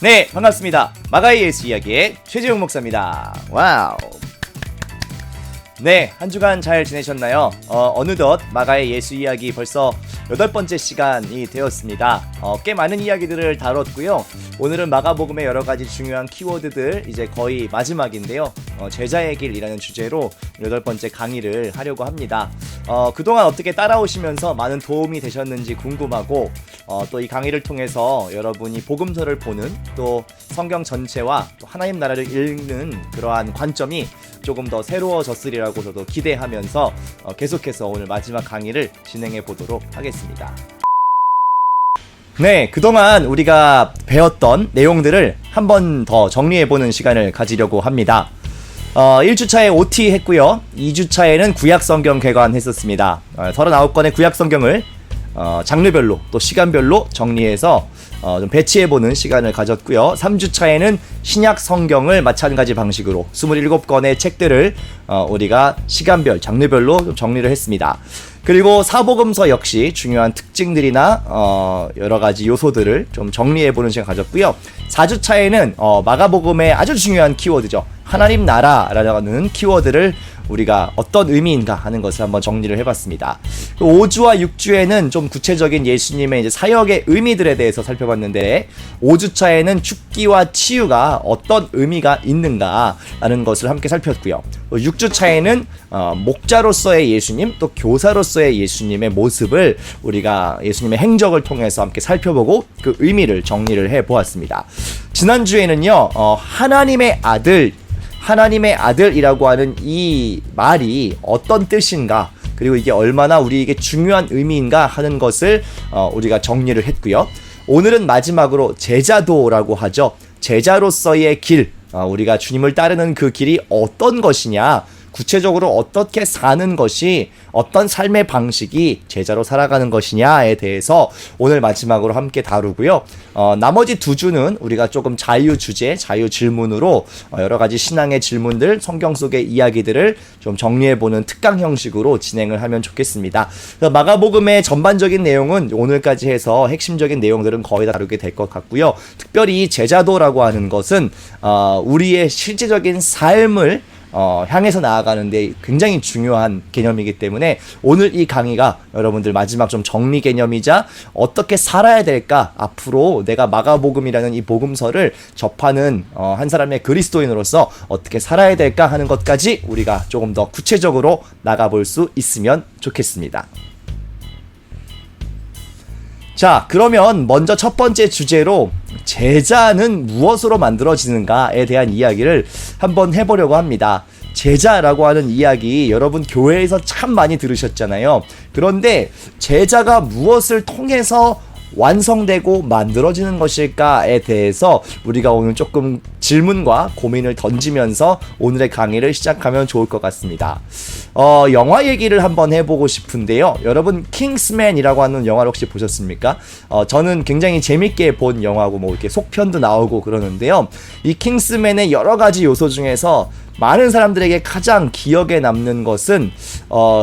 네, 반갑습니다. 마가의 예수 이야기의 최재용 목사입니다. 와우. 네, 한 주간 잘 지내셨나요? 어느덧 마가의 예수 이야기 벌써 8번째 시간이 되었습니다. 꽤 많은 이야기들을 다뤘고요. 오늘은 마가복음의 여러 가지 중요한 키워드들 이제 거의 마지막인데요. 제자의 길이라는 주제로 8번째 강의를 하려고 합니다. 그동안 어떻게 따라오시면서 많은 도움이 되셨는지 궁금하고 또 이 강의를 통해서 여러분이 복음서를 보는 또 성경 전체와 또 하나님 나라를 읽는 그러한 관점이 조금 더 새로워졌으리라고 저도 기대하면서 계속해서 오늘 마지막 강의를 진행해 보도록 하겠습니다. 네, 그동안 우리가 배웠던 내용들을 한 번 더 정리해보는 시간을 가지려고 합니다. 1주차에 OT 했고요. 2주차에는 구약성경 개관했었습니다. 39권의 구약성경을 장르별로 또 시간별로 정리해서 좀 배치해보는 시간을 가졌고요. 3주차에는 신약성경을 마찬가지 방식으로 27권의 책들을 우리가 시간별, 장르별로 좀 정리를 했습니다. 그리고 사복음서 역시 중요한 특징들이나 여러가지 요소들을 좀 정리해보는 시간 가졌고요. 4주차에는 마가복음의 아주 중요한 키워드죠. 하나님 나라라는 키워드를 우리가 어떤 의미인가 하는 것을 한번 정리를 해봤습니다. 5주와 6주에는 좀 구체적인 예수님의 이제 사역의 의미들에 대해서 살펴봤는데 5주차에는 죽기와 치유가 어떤 의미가 있는가라는 것을 함께 살폈고요. 6주차에는 목자로서의 예수님 또 교사로서의 예수님의 모습을 우리가 예수님의 행적을 통해서 함께 살펴보고 그 의미를 정리를 해보았습니다. 지난주에는요 하나님의 아들이라고 하는 이 말이 어떤 뜻인가 그리고 이게 얼마나 우리에게 중요한 의미인가 하는 것을 우리가 정리를 했고요. 오늘은 마지막으로 제자도라고 하죠. 제자로서의 길, 우리가 주님을 따르는 그 길이 어떤 것이냐, 구체적으로 어떻게 사는 것이 어떤 삶의 방식이 제자로 살아가는 것이냐에 대해서 오늘 마지막으로 함께 다루고요. 나머지 2주는 우리가 조금 자유 주제, 자유 질문으로 여러 가지 신앙의 질문들, 성경 속의 이야기들을 좀 정리해보는 특강 형식으로 진행을 하면 좋겠습니다. 마가복음의 전반적인 내용은 오늘까지 해서 핵심적인 내용들은 거의 다 다루게 될 것 같고요. 특별히 제자도라고 하는 것은 우리의 실제적인 삶을 향해서 나아가는데 굉장히 중요한 개념이기 때문에 오늘 이 강의가 여러분들 마지막 좀 정리 개념이자 어떻게 살아야 될까, 앞으로 내가 마가복음이라는 이 복음서를 접하는 한 사람의 그리스도인으로서 어떻게 살아야 될까 하는 것까지 우리가 조금 더 구체적으로 나가볼 수 있으면 좋겠습니다. 자, 그러면 먼저 첫 번째 주제로 제자는 무엇으로 만들어지는가에 대한 이야기를 한번 해보려고 합니다. 제자라고 하는 이야기 여러분 교회에서 참 많이 들으셨잖아요. 그런데 제자가 무엇을 통해서 완성되고 만들어지는 것일까에 대해서 우리가 오늘 조금 질문과 고민을 던지면서 오늘의 강의를 시작하면 좋을 것 같습니다. 영화 얘기를 한번 해보고 싶은데요. 여러분 킹스맨이라고 하는 영화를 혹시 보셨습니까? 저는 굉장히 재밌게 본 영화고 뭐 이렇게 속편도 나오고 그러는데요. 이 킹스맨의 여러 가지 요소 중에서 많은 사람들에게 가장 기억에 남는 것은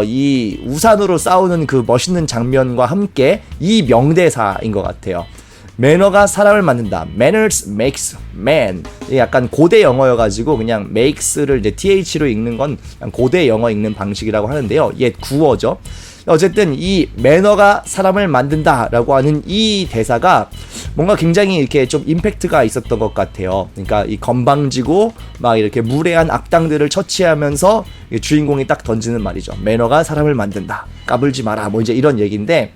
이 우산으로 싸우는 그 멋있는 장면과 함께 이 명대사인 것 같아요. 매너가 사람을 만든다. Manners makes man. 약간 고대 영어여가지고 그냥 makes를 이제 th로 읽는 건 그냥 고대 영어 읽는 방식이라고 하는데요. 옛 구어죠. 어쨌든 이 매너가 사람을 만든다라고 하는 이 대사가 뭔가 굉장히 이렇게 좀 임팩트가 있었던 것 같아요. 그러니까 이 건방지고 막 이렇게 무례한 악당들을 처치하면서 주인공이 딱 던지는 말이죠. 매너가 사람을 만든다. 까불지 마라. 뭐 이제 이런 얘기인데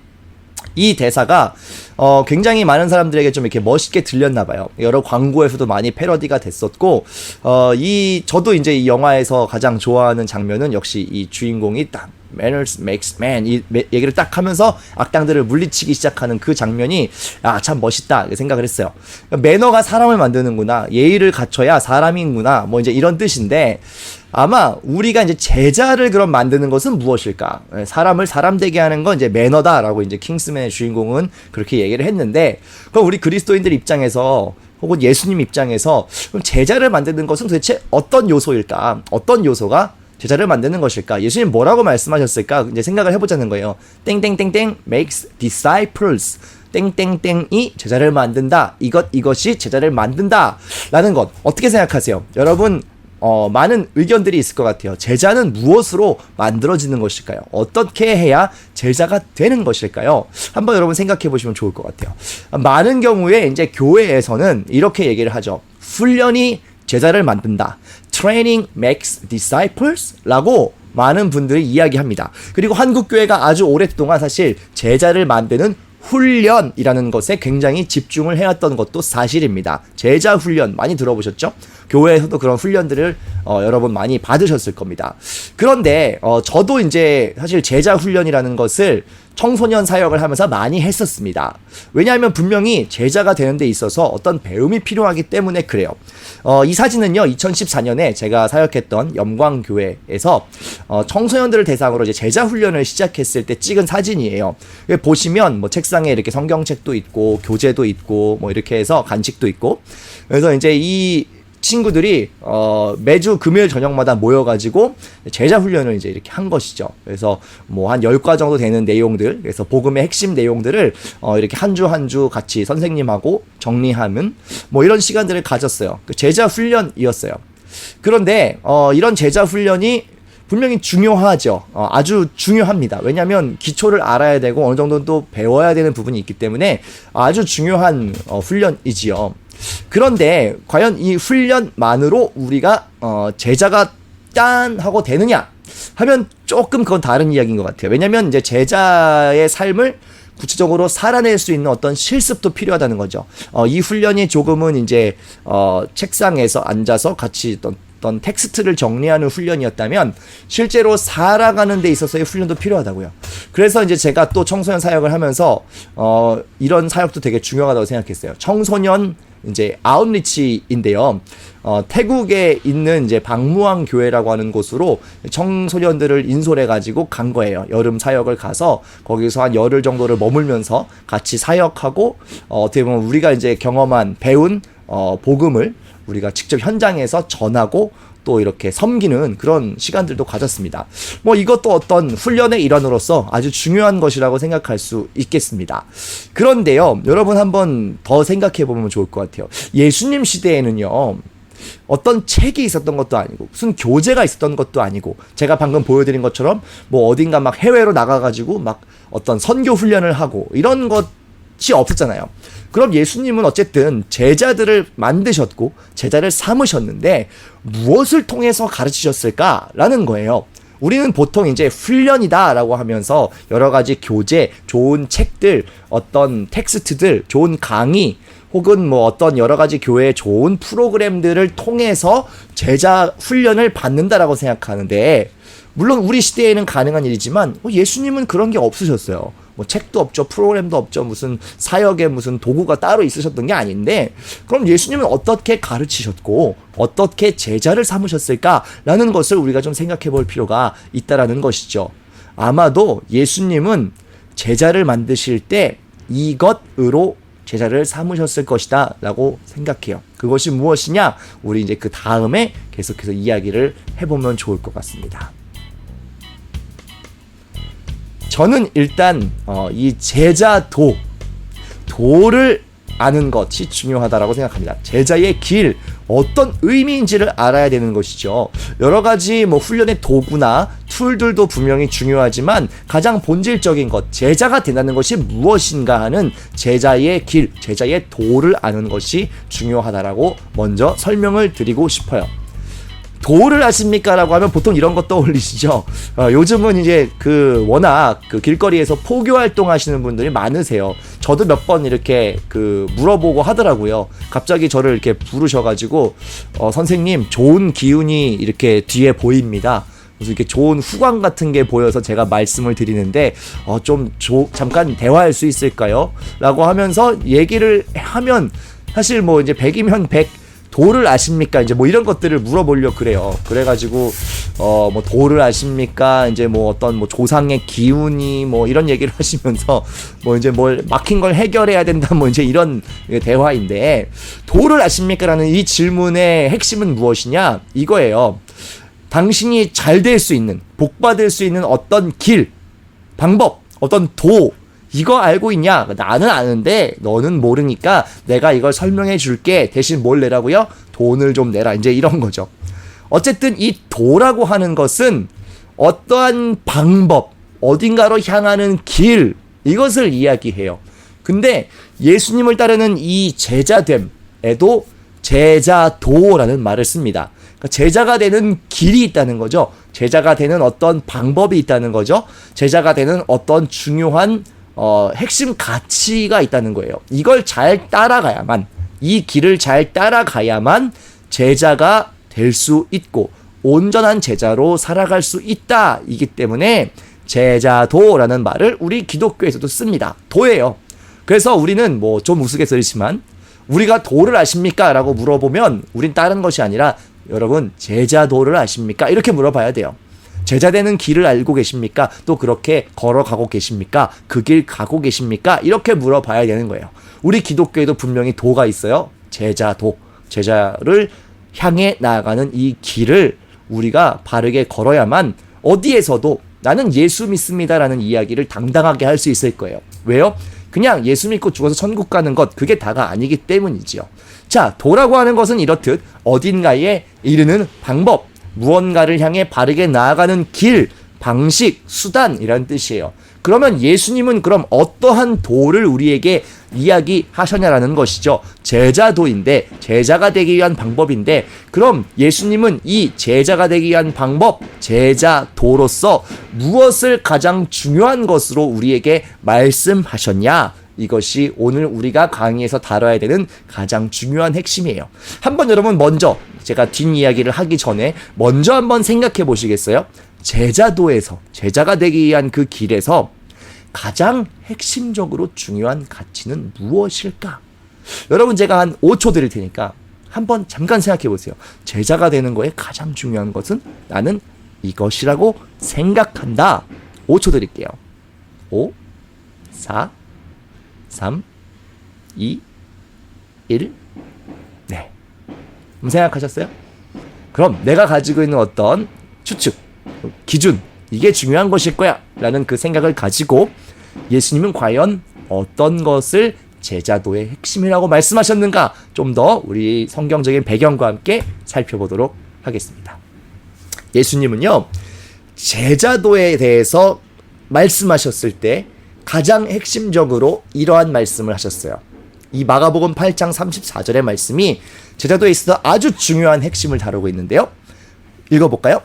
이 대사가 굉장히 많은 사람들에게 좀 이렇게 멋있게 들렸나 봐요. 여러 광고에서도 많이 패러디가 됐었고 저도 이제 이 영화에서 가장 좋아하는 장면은 역시 이 주인공이 딱 Manners makes man 이 얘기를 딱 하면서 악당들을 물리치기 시작하는 그 장면이 참 멋있다 생각을 했어요. 매너가 사람을 만드는구나, 예의를 갖춰야 사람이구나, 뭐 이제 이런 뜻인데 아마 우리가 이제 제자를 그럼 만드는 것은 무엇일까? 사람을 사람 되게 하는 건 이제 매너다라고 이제 킹스맨의 주인공은 그렇게 얘기를 했는데, 그럼 우리 그리스도인들 입장에서 혹은 예수님 입장에서 그럼 제자를 만드는 것은 도대체 어떤 요소일까? 어떤 요소가 제자를 만드는 것일까? 예수님 뭐라고 말씀하셨을까? 이제 생각을 해보자는 거예요. 땡땡땡땡 makes disciples. 땡땡땡이 제자를 만든다. 이것이 제자를 만든다. 라는 것 어떻게 생각하세요? 여러분 많은 의견들이 있을 것 같아요. 제자는 무엇으로 만들어지는 것일까요? 어떻게 해야 제자가 되는 것일까요? 한번 여러분 생각해 보시면 좋을 것 같아요. 많은 경우에 이제 교회에서는 이렇게 얘기를 하죠. 훈련이 제자를 만든다. Training makes disciples 라고 많은 분들이 이야기합니다. 그리고 한국교회가 아주 오랫동안 사실 제자를 만드는 훈련이라는 것에 굉장히 집중을 해왔던 것도 사실입니다. 제자 훈련 많이 들어보셨죠? 교회에서도 그런 훈련들을 여러분 많이 받으셨을 겁니다. 그런데 저도 이제 사실 제자 훈련이라는 것을 청소년 사역을 하면서 많이 했었습니다. 왜냐하면 분명히 제자가 되는 데 있어서 어떤 배움이 필요하기 때문에 그래요. 이 사진은요 2014년에 제가 사역했던 영광교회에서 청소년들을 대상으로 이제 제자 훈련을 시작했을 때 찍은 사진이에요. 보시면 뭐 책상에 이렇게 성경책도 있고 교재도 있고 뭐 이렇게 해서 간식도 있고, 그래서 이제 이 친구들이 매주 금요일 저녁마다 모여가지고 제자 훈련을 이제 이렇게 한 것이죠. 그래서 뭐 한 10과 정도 되는 내용들, 그래서 복음의 핵심 내용들을 이렇게 한 주 한 주 같이 선생님하고 정리하는 뭐 이런 시간들을 가졌어요. 그 제자 훈련이었어요. 그런데 이런 제자 훈련이 분명히 중요하죠. 아주 중요합니다. 왜냐하면 기초를 알아야 되고 어느 정도는 또 배워야 되는 부분이 있기 때문에 아주 중요한 훈련이지요. 그런데 과연 이 훈련만으로 우리가 제자가 짠 하고 되느냐 하면 조금 그건 다른 이야기인 것 같아요. 왜냐하면 이제 제자의 삶을 구체적으로 살아낼 수 있는 어떤 실습도 필요하다는 거죠. 이 훈련이 조금은 이제 책상에서 앉아서 같이 어떤 텍스트를 정리하는 훈련이었다면 실제로 살아가는 데 있어서의 훈련도 필요하다고요. 그래서 이제 제가 또 청소년 사역을 하면서 이런 사역도 되게 중요하다고 생각했어요. 청소년 이제 아웃리치인데요. 태국에 있는 이제 박무왕 교회라고 하는 곳으로 청소년들을 인솔해 가지고 간 거예요. 여름 사역을 가서 거기서 한 열흘 정도를 머물면서 같이 사역하고 어떻게 보면 우리가 이제 경험한 배운 복음을 우리가 직접 현장에서 전하고 또 이렇게 섬기는 그런 시간들도 가졌습니다. 뭐 이것도 어떤 훈련의 일환으로서 아주 중요한 것이라고 생각할 수 있겠습니다. 그런데요, 여러분 한번 더 생각해 보면 좋을 것 같아요. 예수님 시대에는요, 어떤 책이 있었던 것도 아니고 무슨 교재가 있었던 것도 아니고 제가 방금 보여드린 것처럼 뭐 어딘가 막 해외로 나가가지고 막 어떤 선교 훈련을 하고 이런 것이 없었잖아요. 그럼 예수님은 어쨌든 제자들을 만드셨고 제자를 삼으셨는데 무엇을 통해서 가르치셨을까라는 거예요. 우리는 보통 이제 훈련이다라고 하면서 여러 가지 교재, 좋은 책들, 어떤 텍스트들, 좋은 강의 혹은 뭐 어떤 여러 가지 교회의 좋은 프로그램들을 통해서 제자 훈련을 받는다라고 생각하는데, 물론 우리 시대에는 가능한 일이지만 예수님은 그런 게 없으셨어요. 뭐 책도 없죠, 프로그램도 없죠, 무슨 사역에 무슨 도구가 따로 있으셨던 게 아닌데, 그럼 예수님은 어떻게 가르치셨고 어떻게 제자를 삼으셨을까라는 것을 우리가 좀 생각해 볼 필요가 있다라는 것이죠. 아마도 예수님은 제자를 만드실 때 이것으로 제자를 삼으셨을 것이다 라고 생각해요. 그것이 무엇이냐? 우리 이제 그 다음에 계속해서 이야기를 해보면 좋을 것 같습니다. 저는 일단 이 도를 아는 것이 중요하다라고 생각합니다. 제자의 길, 어떤 의미인지를 알아야 되는 것이죠. 여러 가지 뭐 훈련의 도구나 툴들도 분명히 중요하지만 가장 본질적인 것, 제자가 된다는 것이 무엇인가 하는 제자의 길, 제자의 도를 아는 것이 중요하다라고 먼저 설명을 드리고 싶어요. 도를 아십니까? 라고 하면 보통 이런 거 떠올리시죠. 요즘은 이제 워낙 길거리에서 포교 활동 하시는 분들이 많으세요. 저도 몇 번 이렇게 물어보고 하더라고요. 갑자기 저를 이렇게 부르셔가지고, 선생님, 좋은 기운이 이렇게 뒤에 보입니다. 그래서 이렇게 좋은 후광 같은 게 보여서 제가 말씀을 드리는데, 잠깐 대화할 수 있을까요? 라고 하면서 얘기를 하면, 사실 뭐 이제 100이면 100, 도를 아십니까? 이제 뭐 이런 것들을 물어보려고 그래요. 그래가지고, 뭐 도를 아십니까? 이제 뭐 어떤 뭐 조상의 기운이 뭐 이런 얘기를 하시면서 뭐 이제 뭘 막힌 걸 해결해야 된다 뭐 이제 이런 대화인데, 도를 아십니까? 라는 이 질문의 핵심은 무엇이냐? 이거예요. 당신이 잘 될 수 있는, 복 받을 수 있는 어떤 길, 방법, 어떤 도, 이거 알고 있냐? 나는 아는데 너는 모르니까 내가 이걸 설명해 줄게. 대신 뭘 내라고요? 돈을 좀 내라. 이제 이런 거죠. 어쨌든 이 도라고 하는 것은 어떠한 방법, 어딘가로 향하는 길, 이것을 이야기해요. 근데 예수님을 따르는 이 제자됨에도 제자도라는 말을 씁니다. 그러니까 제자가 되는 길이 있다는 거죠. 제자가 되는 어떤 방법이 있다는 거죠. 제자가 되는 어떤 중요한 핵심 가치가 있다는 거예요. 이걸 잘 따라가야만, 이 길을 잘 따라가야만 제자가 될 수 있고 온전한 제자로 살아갈 수 있다. 이기 때문에 제자도라는 말을 우리 기독교에서도 씁니다. 도예요. 그래서 우리는 뭐 좀 우스갯소리지만 우리가 도를 아십니까? 라고 물어보면 우린 다른 것이 아니라 여러분 제자도를 아십니까? 이렇게 물어봐야 돼요. 제자 되는 길을 알고 계십니까? 또 그렇게 걸어가고 계십니까? 그 길 가고 계십니까? 이렇게 물어봐야 되는 거예요. 우리 기독교에도 분명히 도가 있어요. 제자도. 제자를 향해 나아가는 이 길을 우리가 바르게 걸어야만 어디에서도 나는 예수 믿습니다라는 이야기를 당당하게 할 수 있을 거예요. 왜요? 그냥 예수 믿고 죽어서 천국 가는 것, 그게 다가 아니기 때문이지요. 자, 도라고 하는 것은 이렇듯 어딘가에 이르는 방법, 무언가를 향해 바르게 나아가는 길, 방식, 수단이라는 뜻이에요. 그러면 예수님은 그럼 어떠한 도를 우리에게 이야기하셨냐라는 것이죠. 제자도인데, 제자가 되기 위한 방법인데, 그럼 예수님은 이 제자가 되기 위한 방법, 제자도로서 무엇을 가장 중요한 것으로 우리에게 말씀하셨냐? 이것이 오늘 우리가 강의에서 다뤄야 되는 가장 중요한 핵심이에요. 한번 여러분 먼저 제가 뒷이야기를 하기 전에 먼저 한번 생각해 보시겠어요? 제자도에서, 제자가 되기 위한 그 길에서 가장 핵심적으로 중요한 가치는 무엇일까? 여러분 제가 한 5초 드릴 테니까 한번 잠깐 생각해 보세요. 제자가 되는 거에 가장 중요한 것은 나는 이것이라고 생각한다. 5초 드릴게요. 5, 4, 3, 2, 1. 네. 생각하셨어요? 그럼 내가 가지고 있는 어떤 추측, 기준, 이게 중요한 것일 거야 라는 그 생각을 가지고 예수님은 과연 어떤 것을 제자도의 핵심이라고 말씀하셨는가, 좀 더 우리 성경적인 배경과 함께 살펴보도록 하겠습니다. 예수님은요, 제자도에 대해서 말씀하셨을 때 가장 핵심적으로 이러한 말씀을 하셨어요. 이 마가복음 8장 34절의 말씀이 제자도에 있어서 아주 중요한 핵심을 다루고 있는데요. 읽어볼까요?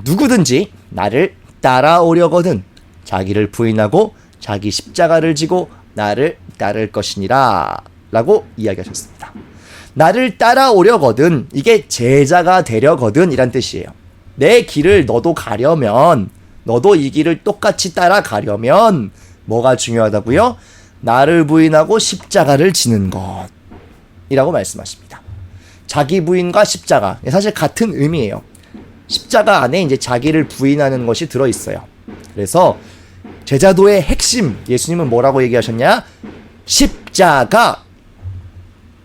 누구든지 나를 따라오려거든 자기를 부인하고 자기 십자가를 지고 나를 따를 것이니라 라고 이야기하셨습니다. 나를 따라오려거든, 이게 제자가 되려거든 이란 뜻이에요. 내 길을 너도 가려면, 너도 이 길을 똑같이 따라가려면 뭐가 중요하다고요? 나를 부인하고 십자가를 지는 것이라고 말씀하십니다. 자기 부인과 십자가, 사실 같은 의미예요. 십자가 안에 이제 자기를 부인하는 것이 들어있어요. 그래서 제자도의 핵심, 예수님은 뭐라고 얘기하셨냐?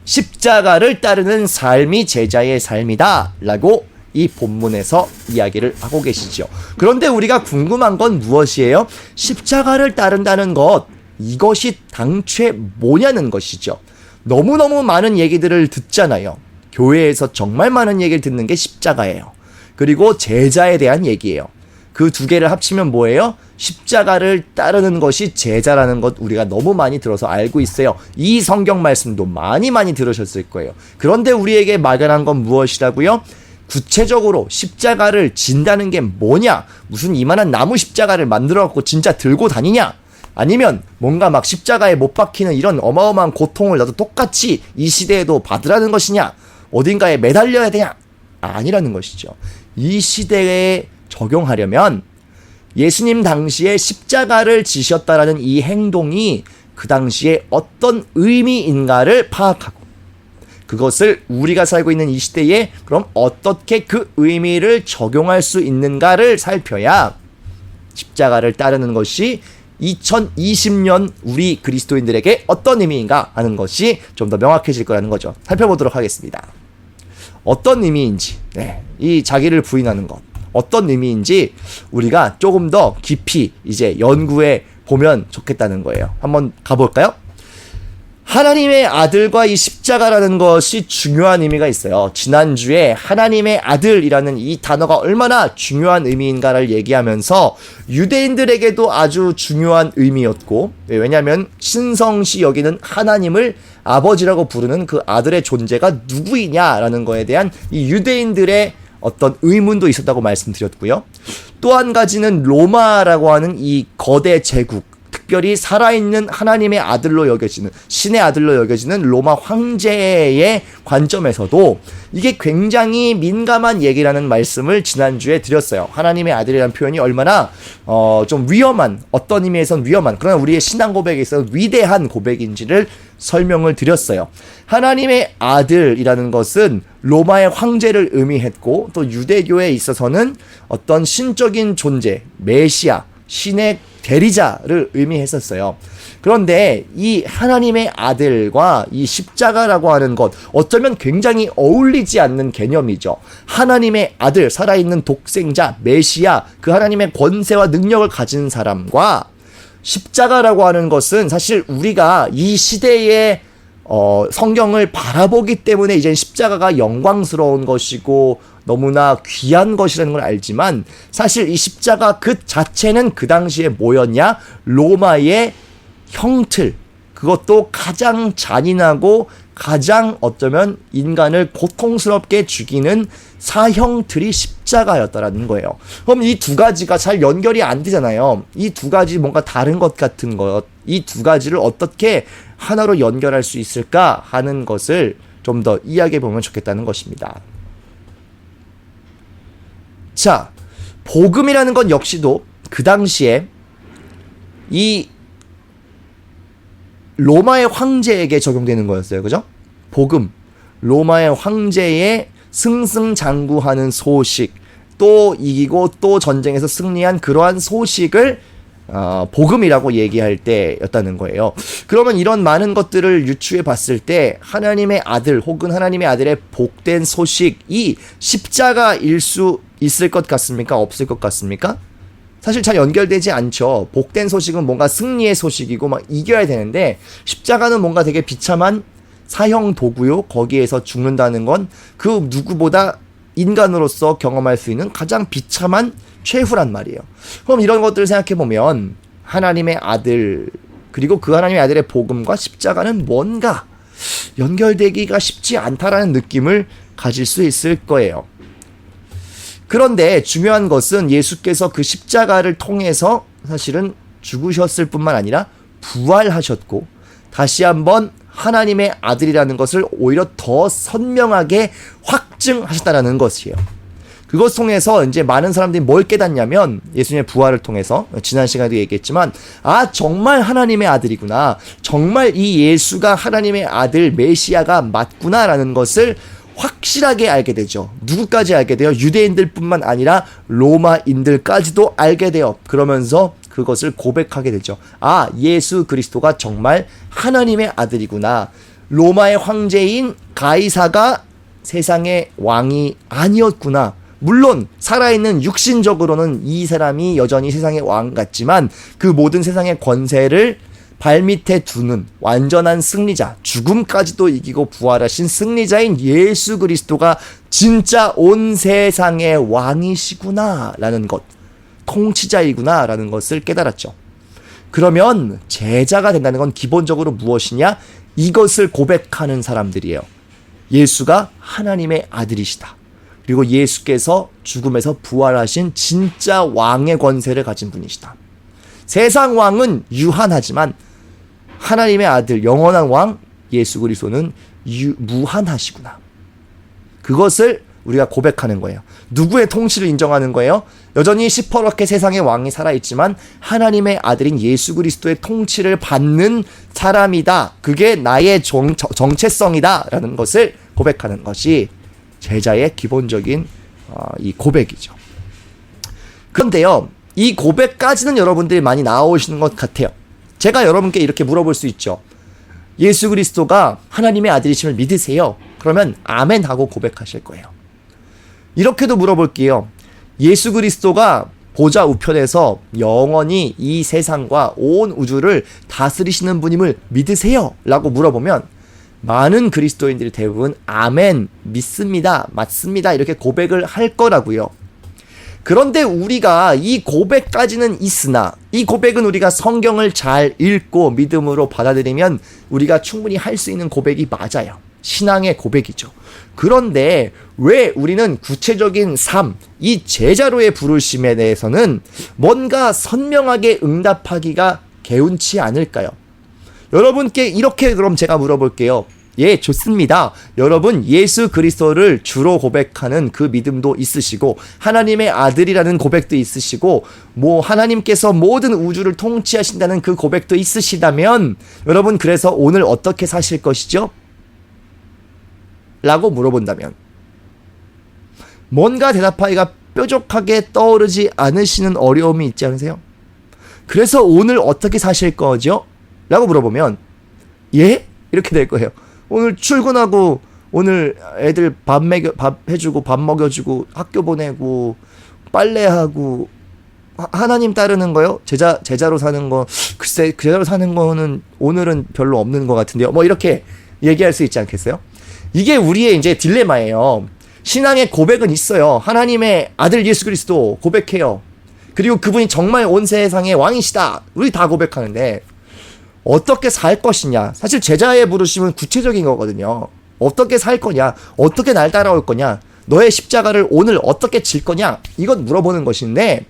십자가를 따르는 삶이 제자의 삶이다 라고 이 본문에서 이야기를 하고 계시죠. 그런데 우리가 궁금한 건 무엇이에요? 십자가를 따른다는 것, 이것이 당최 뭐냐는 것이죠. 너무너무 많은 얘기들을 듣잖아요. 교회에서 정말 많은 얘기를 듣는 게 십자가예요. 그리고 제자에 대한 얘기예요. 그 두 개를 합치면 뭐예요? 십자가를 따르는 것이 제자라는 것 우리가 너무 많이 들어서 알고 있어요. 이 성경 말씀도 많이 들으셨을 거예요. 그런데 우리에게 막연한 건 무엇이라고요? 구체적으로 십자가를 진다는 게 뭐냐? 무슨 이만한 나무 십자가를 만들어갖고 진짜 들고 다니냐? 아니면 뭔가 막 십자가에 못 박히는 이런 어마어마한 고통을 나도 똑같이 이 시대에도 받으라는 것이냐? 어딘가에 매달려야 되냐? 아니라는 것이죠. 이 시대에 적용하려면 예수님 당시에 십자가를 지셨다라는 이 행동이 그 당시에 어떤 의미인가를 파악하고, 그것을 우리가 살고 있는 이 시대에 그럼 어떻게 그 의미를 적용할 수 있는가를 살펴야 십자가를 따르는 것이 2020년 우리 그리스도인들에게 어떤 의미인가 하는 것이 좀 더 명확해질 거라는 거죠. 살펴보도록 하겠습니다. 어떤 의미인지, 이 자기를 부인하는 것, 어떤 의미인지 우리가 조금 더 깊이 이제 연구해 보면 좋겠다는 거예요. 한번 가볼까요? 하나님의 아들과 이 십자가라는 것이 중요한 의미가 있어요. 지난주에 하나님의 아들이라는 이 단어가 얼마나 중요한 의미인가를 얘기하면서 유대인들에게도 아주 중요한 의미였고, 왜냐하면 신성시 여기는 하나님을 아버지라고 부르는 그 아들의 존재가 누구이냐라는 거에 대한 이 유대인들의 어떤 의문도 있었다고 말씀드렸고요. 또 한 가지는 로마라고 하는 이 거대 제국, 특별히 살아있는 하나님의 아들로 여겨지는, 신의 아들로 여겨지는 로마 황제의 관점에서도 이게 굉장히 민감한 얘기라는 말씀을 지난주에 드렸어요. 하나님의 아들이라는 표현이 얼마나 좀 위험한, 어떤 의미에선 위험한, 그러나 우리의 신앙 고백에 있어서 위대한 고백인지를 설명을 드렸어요. 하나님의 아들이라는 것은 로마의 황제를 의미했고, 또 유대교에 있어서는 어떤 신적인 존재, 메시아, 신의 대리자를 의미했었어요. 그런데 이 하나님의 아들과 이 십자가라고 하는 것, 어쩌면 굉장히 어울리지 않는 개념이죠. 하나님의 아들, 살아있는 독생자, 메시아, 그 하나님의 권세와 능력을 가진 사람과 십자가라고 하는 것은 사실 우리가 이 시대의 성경을 바라보기 때문에 이제 십자가가 영광스러운 것이고 너무나 귀한 것이라는 걸 알지만, 사실 이 십자가 그 자체는 그 당시에 뭐였냐? 로마의 형틀, 그것도 가장 잔인하고 가장 어쩌면 인간을 고통스럽게 죽이는 사형틀이 십자가였다라는 거예요. 그럼 이 두 가지가 잘 연결이 안 되잖아요. 이 두 가지 뭔가 다른 것 같은 것, 이 두 가지를 어떻게 하나로 연결할 수 있을까 하는 것을 좀 더 이야기해 보면 좋겠다는 것입니다. 자, 복음이라는 건 역시도 그 당시에 이 로마의 황제에게 적용되는 거였어요. 그죠? 복음, 로마의 황제의 승승장구하는 소식, 또 이기고 또 전쟁에서 승리한 그러한 소식을 복음이라고 얘기할 때였다는 거예요. 그러면 이런 많은 것들을 유추해 봤을 때 하나님의 아들 혹은 하나님의 아들의 복된 소식이 십자가일 수 있을 것 같습니까? 없을 것 같습니까? 사실 잘 연결되지 않죠. 복된 소식은 뭔가 승리의 소식이고 막 이겨야 되는데, 십자가는 뭔가 되게 비참한 사형 도구요. 거기에서 죽는다는 건 그 누구보다 인간으로서 경험할 수 있는 가장 비참한 최후란 말이에요. 그럼 이런 것들을 생각해 보면 하나님의 아들, 그리고 그 하나님의 아들의 복음과 십자가는 뭔가 연결되기가 쉽지 않다라는 느낌을 가질 수 있을 거예요. 그런데 중요한 것은 예수께서 그 십자가를 통해서 사실은 죽으셨을 뿐만 아니라 부활하셨고, 다시 한번 하나님의 아들이라는 것을 오히려 더 선명하게 확증하셨다는 것이에요. 그것 통해서 이제 많은 사람들이 뭘 깨닫냐면, 예수님의 부활을 통해서 지난 시간에도 얘기했지만, 정말 하나님의 아들이구나, 정말 이 예수가 하나님의 아들 메시아가 맞구나라는 것을 확실하게 알게 되죠. 누구까지 알게 돼요? 유대인들뿐만 아니라 로마인들까지도 알게 돼요. 그러면서 그것을 고백하게 되죠. 예수 그리스도가 정말 하나님의 아들이구나. 로마의 황제인 가이사가 세상의 왕이 아니었구나. 물론 살아있는 육신적으로는 이 사람이 여전히 세상의 왕 같지만, 그 모든 세상의 권세를 발밑에 두는 완전한 승리자, 죽음까지도 이기고 부활하신 승리자인 예수 그리스도가 진짜 온 세상의 왕이시구나 라는 것, 통치자이구나 라는 것을 깨달았죠. 그러면 제자가 된다는 건 기본적으로 무엇이냐? 이것을 고백하는 사람들이에요. 예수가 하나님의 아들이시다. 그리고 예수께서 죽음에서 부활하신 진짜 왕의 권세를 가진 분이시다. 세상 왕은 유한하지만 하나님의 아들, 영원한 왕 예수 그리스도는 무한하시구나. 그것을 우리가 고백하는 거예요. 누구의 통치를 인정하는 거예요? 여전히 시퍼렇게 세상의 왕이 살아있지만 하나님의 아들인 예수 그리스도의 통치를 받는 사람이다. 그게 나의 정체성이다 라는 것을 고백하는 것이 제자의 기본적인 이 고백이죠. 그런데요, 이 고백까지는 여러분들이 많이 나오시는 것 같아요. 제가 여러분께 이렇게 물어볼 수 있죠. 예수 그리스도가 하나님의 아들이심을 믿으세요? 그러면 아멘 하고 고백하실 거예요. 이렇게도 물어볼게요. 예수 그리스도가 보좌 우편에서 영원히 이 세상과 온 우주를 다스리시는 분임을 믿으세요? 라고 물어보면 많은 그리스도인들이 대부분 아멘, 믿습니다, 맞습니다 이렇게 고백을 할 거라고요. 그런데 우리가 이 고백까지는 있으나 이 고백은 우리가 성경을 잘 읽고 믿음으로 받아들이면 우리가 충분히 할 수 있는 고백이 맞아요. 신앙의 고백이죠. 그런데 왜 우리는 구체적인 삶, 이 제자로의 부르심에 대해서는 뭔가 선명하게 응답하기가 개운치 않을까요? 여러분께 이렇게 그럼 제가 물어볼게요. 예, 좋습니다. 여러분 예수 그리스도를 주로 고백하는 그 믿음도 있으시고 하나님의 아들이라는 고백도 있으시고 하나님께서 모든 우주를 통치하신다는 그 고백도 있으시다면 여러분 그래서 오늘 어떻게 사실 것이죠? 라고 물어본다면 뭔가 대답하기가 뾰족하게 떠오르지 않으시는 어려움이 있지 않으세요? 그래서 오늘 어떻게 사실 거죠? 라고 물어보면 예? 이렇게 될 거예요. 오늘 출근하고 오늘 애들 밥 해주고 밥 먹여주고 학교 보내고 빨래하고 하나님 따르는 거요? 제자로 사는 거 글쎄 제자로 사는 거는 오늘은 별로 없는 것 같은데요. 이렇게 얘기할 수 있지 않겠어요? 이게 우리의 이제 딜레마예요. 신앙의 고백은 있어요. 하나님의 아들 예수 그리스도 고백해요. 그리고 그분이 정말 온 세상의 왕이시다. 우리 다 고백하는데 어떻게 살 것이냐. 사실 제자의 부르심은 구체적인 거거든요. 어떻게 살 거냐. 어떻게 날 따라올 거냐. 너의 십자가를 오늘 어떻게 질 거냐. 이건 물어보는 것인데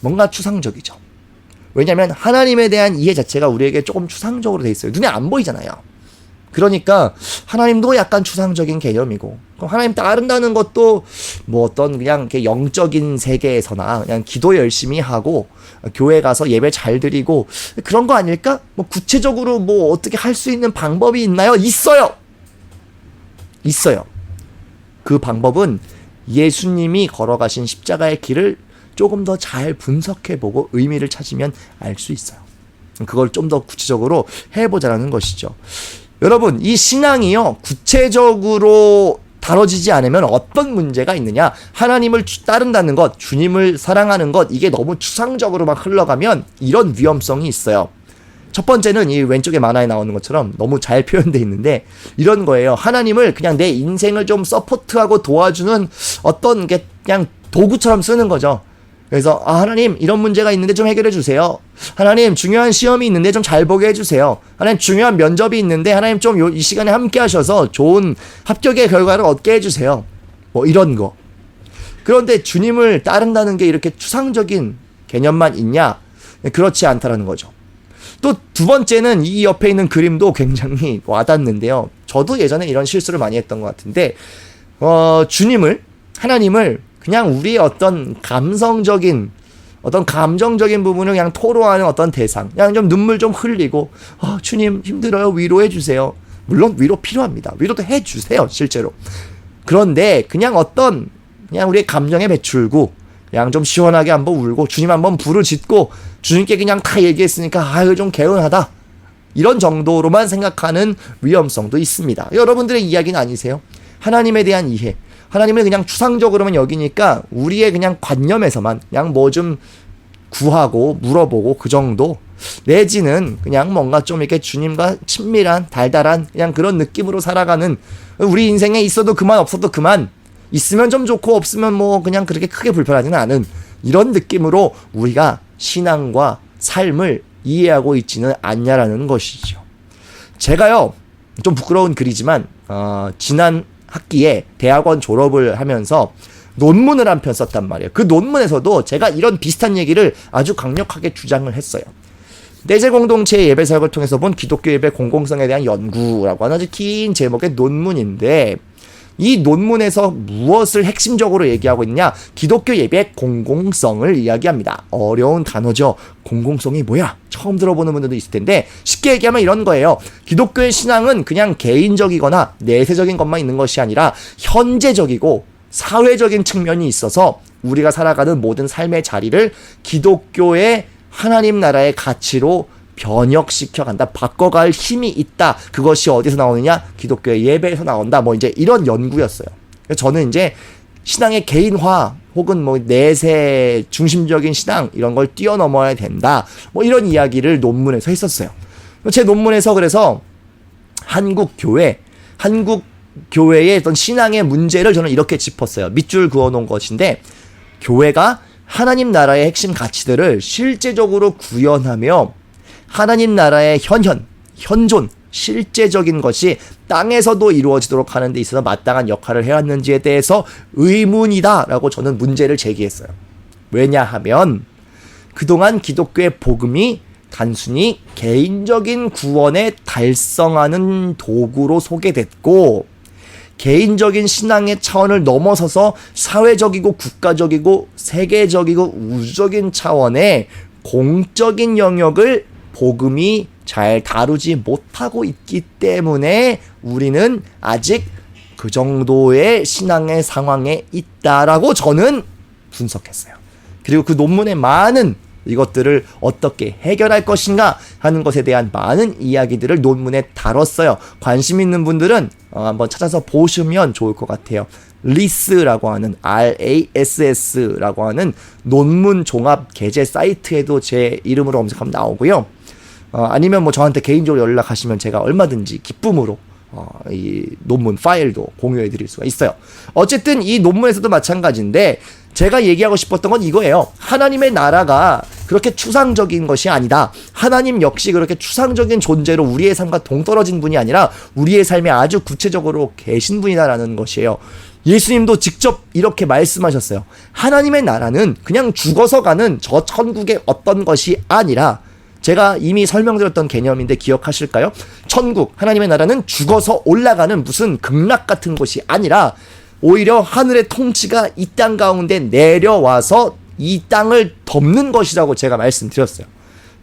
뭔가 추상적이죠. 왜냐하면 하나님에 대한 이해 자체가 우리에게 조금 추상적으로 돼 있어요. 눈에 안 보이잖아요. 그러니까 하나님도 약간 추상적인 개념이고 그럼 하나님 따른다는 것도 어떤 그냥 이렇게 영적인 세계에서나 그냥 기도 열심히 하고 교회 가서 예배 잘 드리고 그런 거 아닐까? 구체적으로 어떻게 할 수 있는 방법이 있나요? 있어요. 그 방법은 예수님이 걸어가신 십자가의 길을 조금 더 잘 분석해보고 의미를 찾으면 알 수 있어요. 그걸 좀 더 구체적으로 해보자라는 것이죠. 여러분 이 신앙이요 구체적으로 다뤄지지 않으면 어떤 문제가 있느냐. 하나님을 따른다는 것, 주님을 사랑하는 것 이게 너무 추상적으로 막 흘러가면 이런 위험성이 있어요. 첫 번째는 이 왼쪽에 만화에 나오는 것처럼 너무 잘 표현되어 있는데 이런 거예요. 하나님을 그냥 내 인생을 좀 서포트하고 도와주는 어떤 게 그냥 도구처럼 쓰는 거죠. 그래서 하나님 이런 문제가 있는데 좀 해결해 주세요. 하나님 중요한 시험이 있는데 좀 잘 보게 해주세요. 하나님 중요한 면접이 있는데 하나님 좀 이 시간에 함께 하셔서 좋은 합격의 결과를 얻게 해주세요. 이런 거. 그런데 주님을 따른다는 게 이렇게 추상적인 개념만 있냐? 그렇지 않다라는 거죠. 또 두 번째는 이 옆에 있는 그림도 굉장히 와닿는데요. 저도 예전에 이런 실수를 많이 했던 것 같은데 하나님을 그냥 우리의 어떤 감성적인 어떤 감정적인 부분을 그냥 토로하는 어떤 대상, 그냥 좀 눈물 좀 흘리고 주님 힘들어요 위로해 주세요. 물론 위로 필요합니다. 위로도 해주세요 실제로. 그런데 그냥 우리의 감정의 배출구 그냥 좀 시원하게 한번 울고 주님 한번 부르짖고 주님께 그냥 다 얘기했으니까 이거 좀 개운하다 이런 정도로만 생각하는 위험성도 있습니다. 여러분들의 이야기는 아니세요? 하나님에 대한 이해, 하나님을 그냥 추상적으로만 여기니까 우리의 그냥 관념에서만 그냥 좀 구하고 물어보고 그 정도 내지는 그냥 뭔가 좀 이렇게 주님과 친밀한 달달한 그냥 그런 느낌으로 살아가는 우리 인생에 있어도 그만 없어도 그만 있으면 좀 좋고 없으면 그냥 그렇게 크게 불편하지는 않은 이런 느낌으로 우리가 신앙과 삶을 이해하고 있지는 않냐라는 것이죠. 제가요 좀 부끄러운 글이지만 지난 학기에 대학원 졸업을 하면서 논문을 한 편 썼단 말이에요. 그 논문에서도 제가 이런 비슷한 얘기를 아주 강력하게 주장을 했어요. 내재 공동체의 예배 사역을 통해서 본 기독교 예배 공공성에 대한 연구라고 하는 아주 긴 제목의 논문인데 이 논문에서 무엇을 핵심적으로 얘기하고 있느냐? 기독교 예배의 공공성을 이야기합니다. 어려운 단어죠. 공공성이 뭐야? 처음 들어보는 분들도 있을 텐데 쉽게 얘기하면 이런 거예요. 기독교의 신앙은 그냥 개인적이거나 내세적인 것만 있는 것이 아니라 현재적이고 사회적인 측면이 있어서 우리가 살아가는 모든 삶의 자리를 기독교의 하나님 나라의 가치로 변혁시켜 간다. 바꿔갈 힘이 있다. 그것이 어디서 나오느냐? 기독교의 예배에서 나온다. 이제 이런 연구였어요. 저는 이제 신앙의 개인화 혹은 뭐 내세 중심적인 신앙 이런 걸 뛰어넘어야 된다. 뭐 이런 이야기를 논문에서 했었어요. 제 논문에서 그래서 한국 교회의 어떤 신앙의 문제를 저는 이렇게 짚었어요. 밑줄 그어놓은 것인데, 교회가 하나님 나라의 핵심 가치들을 실제적으로 구현하며 하나님 나라의 현존, 실제적인 것이 땅에서도 이루어지도록 하는 데 있어서 마땅한 역할을 해왔는지에 대해서 의문이다라고 저는 문제를 제기했어요. 왜냐하면 그동안 기독교의 복음이 단순히 개인적인 구원에 달성하는 도구로 소개됐고, 개인적인 신앙의 차원을 넘어서서 사회적이고 국가적이고 세계적이고 우주적인 차원의 공적인 영역을 복음이 잘 다루지 못하고 있기 때문에 우리는 아직 그 정도의 신앙의 상황에 있다라고 저는 분석했어요. 그리고 그 논문의 많은 이것들을 어떻게 해결할 것인가 하는 것에 대한 많은 이야기들을 논문에 다뤘어요. 관심 있는 분들은 한번 찾아서 보시면 좋을 것 같아요. RASS라고 하는 RASS라고 하는 논문 종합 게재 사이트에도 제 이름으로 검색하면 나오고요. 아니면 뭐 저한테 개인적으로 연락하시면 제가 얼마든지 기쁨으로 이 논문 파일도 공유해 드릴 수가 있어요. 어쨌든 이 논문에서도 마찬가지인데, 제가 얘기하고 싶었던 건 이거예요. 하나님의 나라가 그렇게 추상적인 것이 아니다. 하나님 역시 그렇게 추상적인 존재로 우리의 삶과 동떨어진 분이 아니라 우리의 삶에 아주 구체적으로 계신 분이다라는 것이에요. 예수님도 직접 이렇게 말씀하셨어요. 하나님의 나라는 그냥 죽어서 가는 저 천국의 어떤 것이 아니라, 제가 이미 설명드렸던 개념인데 기억하실까요? 천국, 하나님의 나라는 죽어서 올라가는 무슨 극락 같은 곳이 아니라 오히려 하늘의 통치가 이 땅 가운데 내려와서 이 땅을 덮는 것이라고 제가 말씀드렸어요.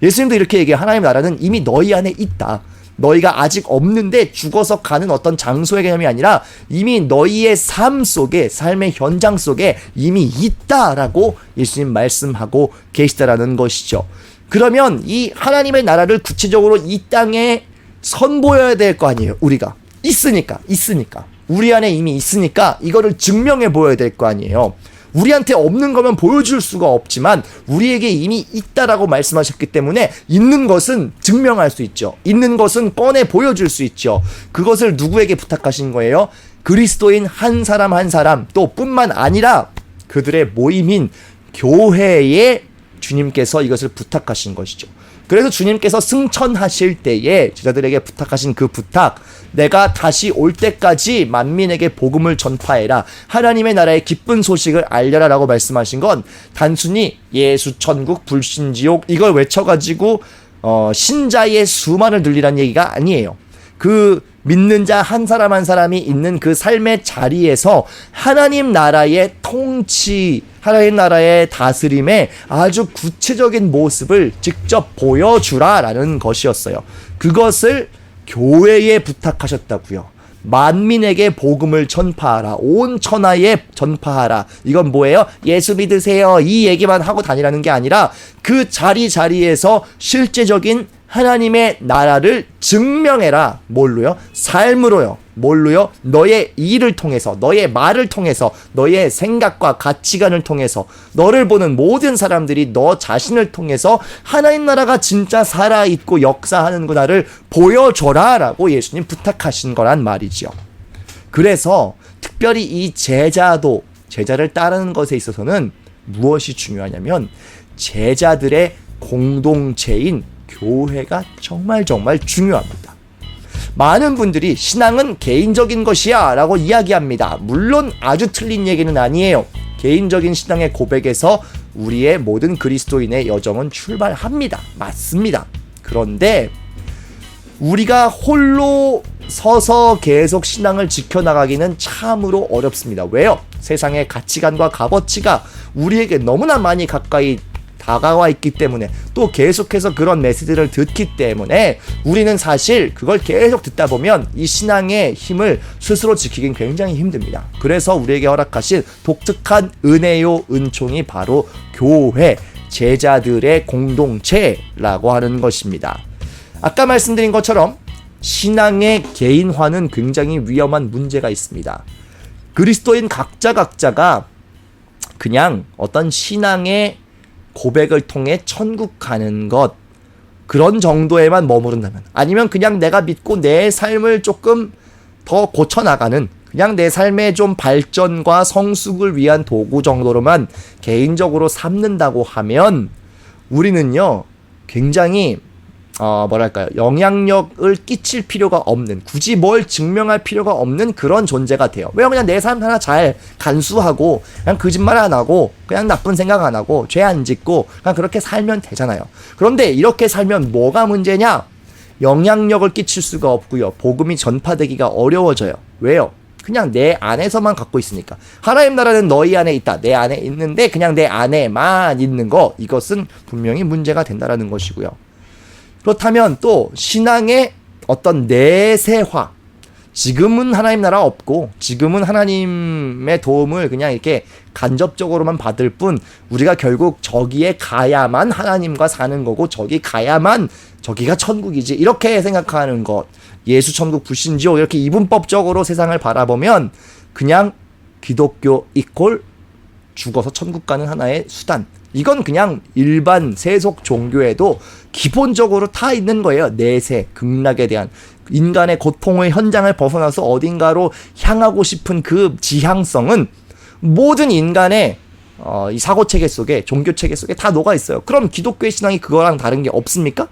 예수님도 이렇게 얘기해요. 하나님의 나라는 이미 너희 안에 있다. 너희가 아직 없는데 죽어서 가는 어떤 장소의 개념이 아니라 이미 너희의 삶 속에, 삶의 현장 속에 이미 있다라고 예수님 말씀하고 계시다라는 것이죠. 그러면 이 하나님의 나라를 구체적으로 이 땅에 선보여야 될 거 아니에요. 우리가 있으니까 우리 안에 이미 있으니까 이거를 증명해 보여야 될 거 아니에요. 우리한테 없는 거면 보여줄 수가 없지만 우리에게 이미 있다라고 말씀하셨기 때문에 있는 것은 증명할 수 있죠. 있는 것은 뻔해 보여줄 수 있죠. 그것을 누구에게 부탁하신 거예요? 그리스도인 한 사람 한 사람, 또 뿐만 아니라 그들의 모임인 교회에 주님께서 이것을 부탁하신 것이죠. 그래서 주님께서 승천하실 때에 제자들에게 부탁하신 그 부탁, 내가 다시 올 때까지 만민에게 복음을 전파해라, 하나님의 나라의 기쁜 소식을 알려라 라고 말씀하신 건 단순히 예수 천국 불신지옥 이걸 외쳐가지고 신자의 수만을 늘리라는 얘기가 아니에요. 그 믿는 자 한 사람 한 사람이 있는 그 삶의 자리에서 하나님 나라의 통치, 하나님 나라의 다스림의 아주 구체적인 모습을 직접 보여주라라는 것이었어요. 그것을 교회에 부탁하셨다고요. 만민에게 복음을 전파하라, 온 천하에 전파하라. 이건 뭐예요? 예수 믿으세요 이 얘기만 하고 다니라는 게 아니라 그 자리에서 실제적인 하나님의 나라를 증명해라. 뭘로요? 삶으로요. 뭘로요? 너의 일을 통해서, 너의 말을 통해서, 너의 생각과 가치관을 통해서, 너를 보는 모든 사람들이 너 자신을 통해서 하나님 나라가 진짜 살아있고 역사하는구나를 보여줘라 라고 예수님 부탁하신 거란 말이죠. 그래서 특별히 이 제자를 따르는 것에 있어서는 무엇이 중요하냐면 제자들의 공동체인 교회가 정말 중요합니다. 많은 분들이 신앙은 개인적인 것이야 라고 이야기합니다. 물론 아주 틀린 얘기는 아니에요. 개인적인 신앙의 고백에서 우리의 모든 그리스도인의 여정은 출발합니다. 맞습니다. 그런데 우리가 홀로 서서 계속 신앙을 지켜나가기는 참으로 어렵습니다. 왜요? 세상의 가치관과 값어치가 우리에게 너무나 많이 가까이 다가와 있기 때문에, 또 계속해서 그런 메시지를 듣기 때문에 우리는 사실 그걸 계속 듣다 보면 이 신앙의 힘을 스스로 지키긴 굉장히 힘듭니다. 그래서 우리에게 허락하신 독특한 은혜요 은총이 바로 교회, 제자들의 공동체라고 하는 것입니다. 아까 말씀드린 것처럼 신앙의 개인화는 굉장히 위험한 문제가 있습니다. 그리스도인 각자가 그냥 어떤 신앙의 고백을 통해 천국 가는 것, 그런 정도에만 머무른다면, 아니면 그냥 내가 믿고 내 삶을 조금 더 고쳐나가는, 그냥 내 삶의 좀 발전과 성숙을 위한 도구 정도로만 개인적으로 삼는다고 하면 우리는요 굉장히 영향력을 끼칠 필요가 없는, 굳이 뭘 증명할 필요가 없는 그런 존재가 돼요. 왜요? 그냥 내 삶 하나 잘 간수하고 그냥 거짓말 안 하고 그냥 나쁜 생각 안 하고 죄 안 짓고 그냥 그렇게 살면 되잖아요. 그런데 이렇게 살면 뭐가 문제냐? 영향력을 끼칠 수가 없고요. 복음이 전파되기가 어려워져요. 왜요? 그냥 내 안에서만 갖고 있으니까. 하나님 나라는 너희 안에 있다. 내 안에 있는데 그냥 내 안에만 있는 거, 이것은 분명히 문제가 된다라는 것이고요. 그렇다면 또 신앙의 어떤 내세화, 지금은 하나님 나라 없고 지금은 하나님의 도움을 그냥 이렇게 간접적으로만 받을 뿐, 우리가 결국 저기에 가야만 하나님과 사는 거고 저기 가야만 저기가 천국이지, 이렇게 생각하는 것, 예수 천국 불신지옥 이렇게 이분법적으로 세상을 바라보면 그냥 기독교 이퀄 죽어서 천국 가는 하나의 수단, 이건 그냥 일반 세속 종교에도 기본적으로 다 있는 거예요. 내세, 극락에 대한, 인간의 고통의 현장을 벗어나서 어딘가로 향하고 싶은 그 지향성은 모든 인간의 이 사고체계 속에, 종교체계 속에 다 녹아 있어요. 그럼 기독교의 신앙이 그거랑 다른 게 없습니까?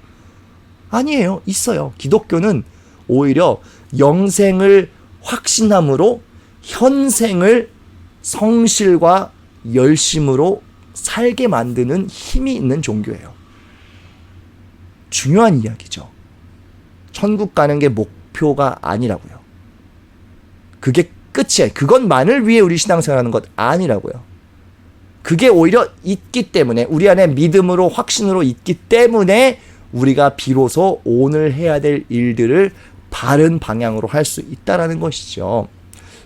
아니에요. 있어요. 기독교는 오히려 영생을 확신함으로 현생을 성실과 열심으로 살게 만드는 힘이 있는 종교예요. 중요한 이야기죠. 천국 가는 게 목표가 아니라고요. 그게 끝이에요. 그것만을 위해 우리 신앙생활하는 것 아니라고요. 그게 오히려 있기 때문에, 우리 안에 믿음으로 확신으로 있기 때문에 우리가 비로소 오늘 해야 될 일들을 바른 방향으로 할 수 있다라는 것이죠.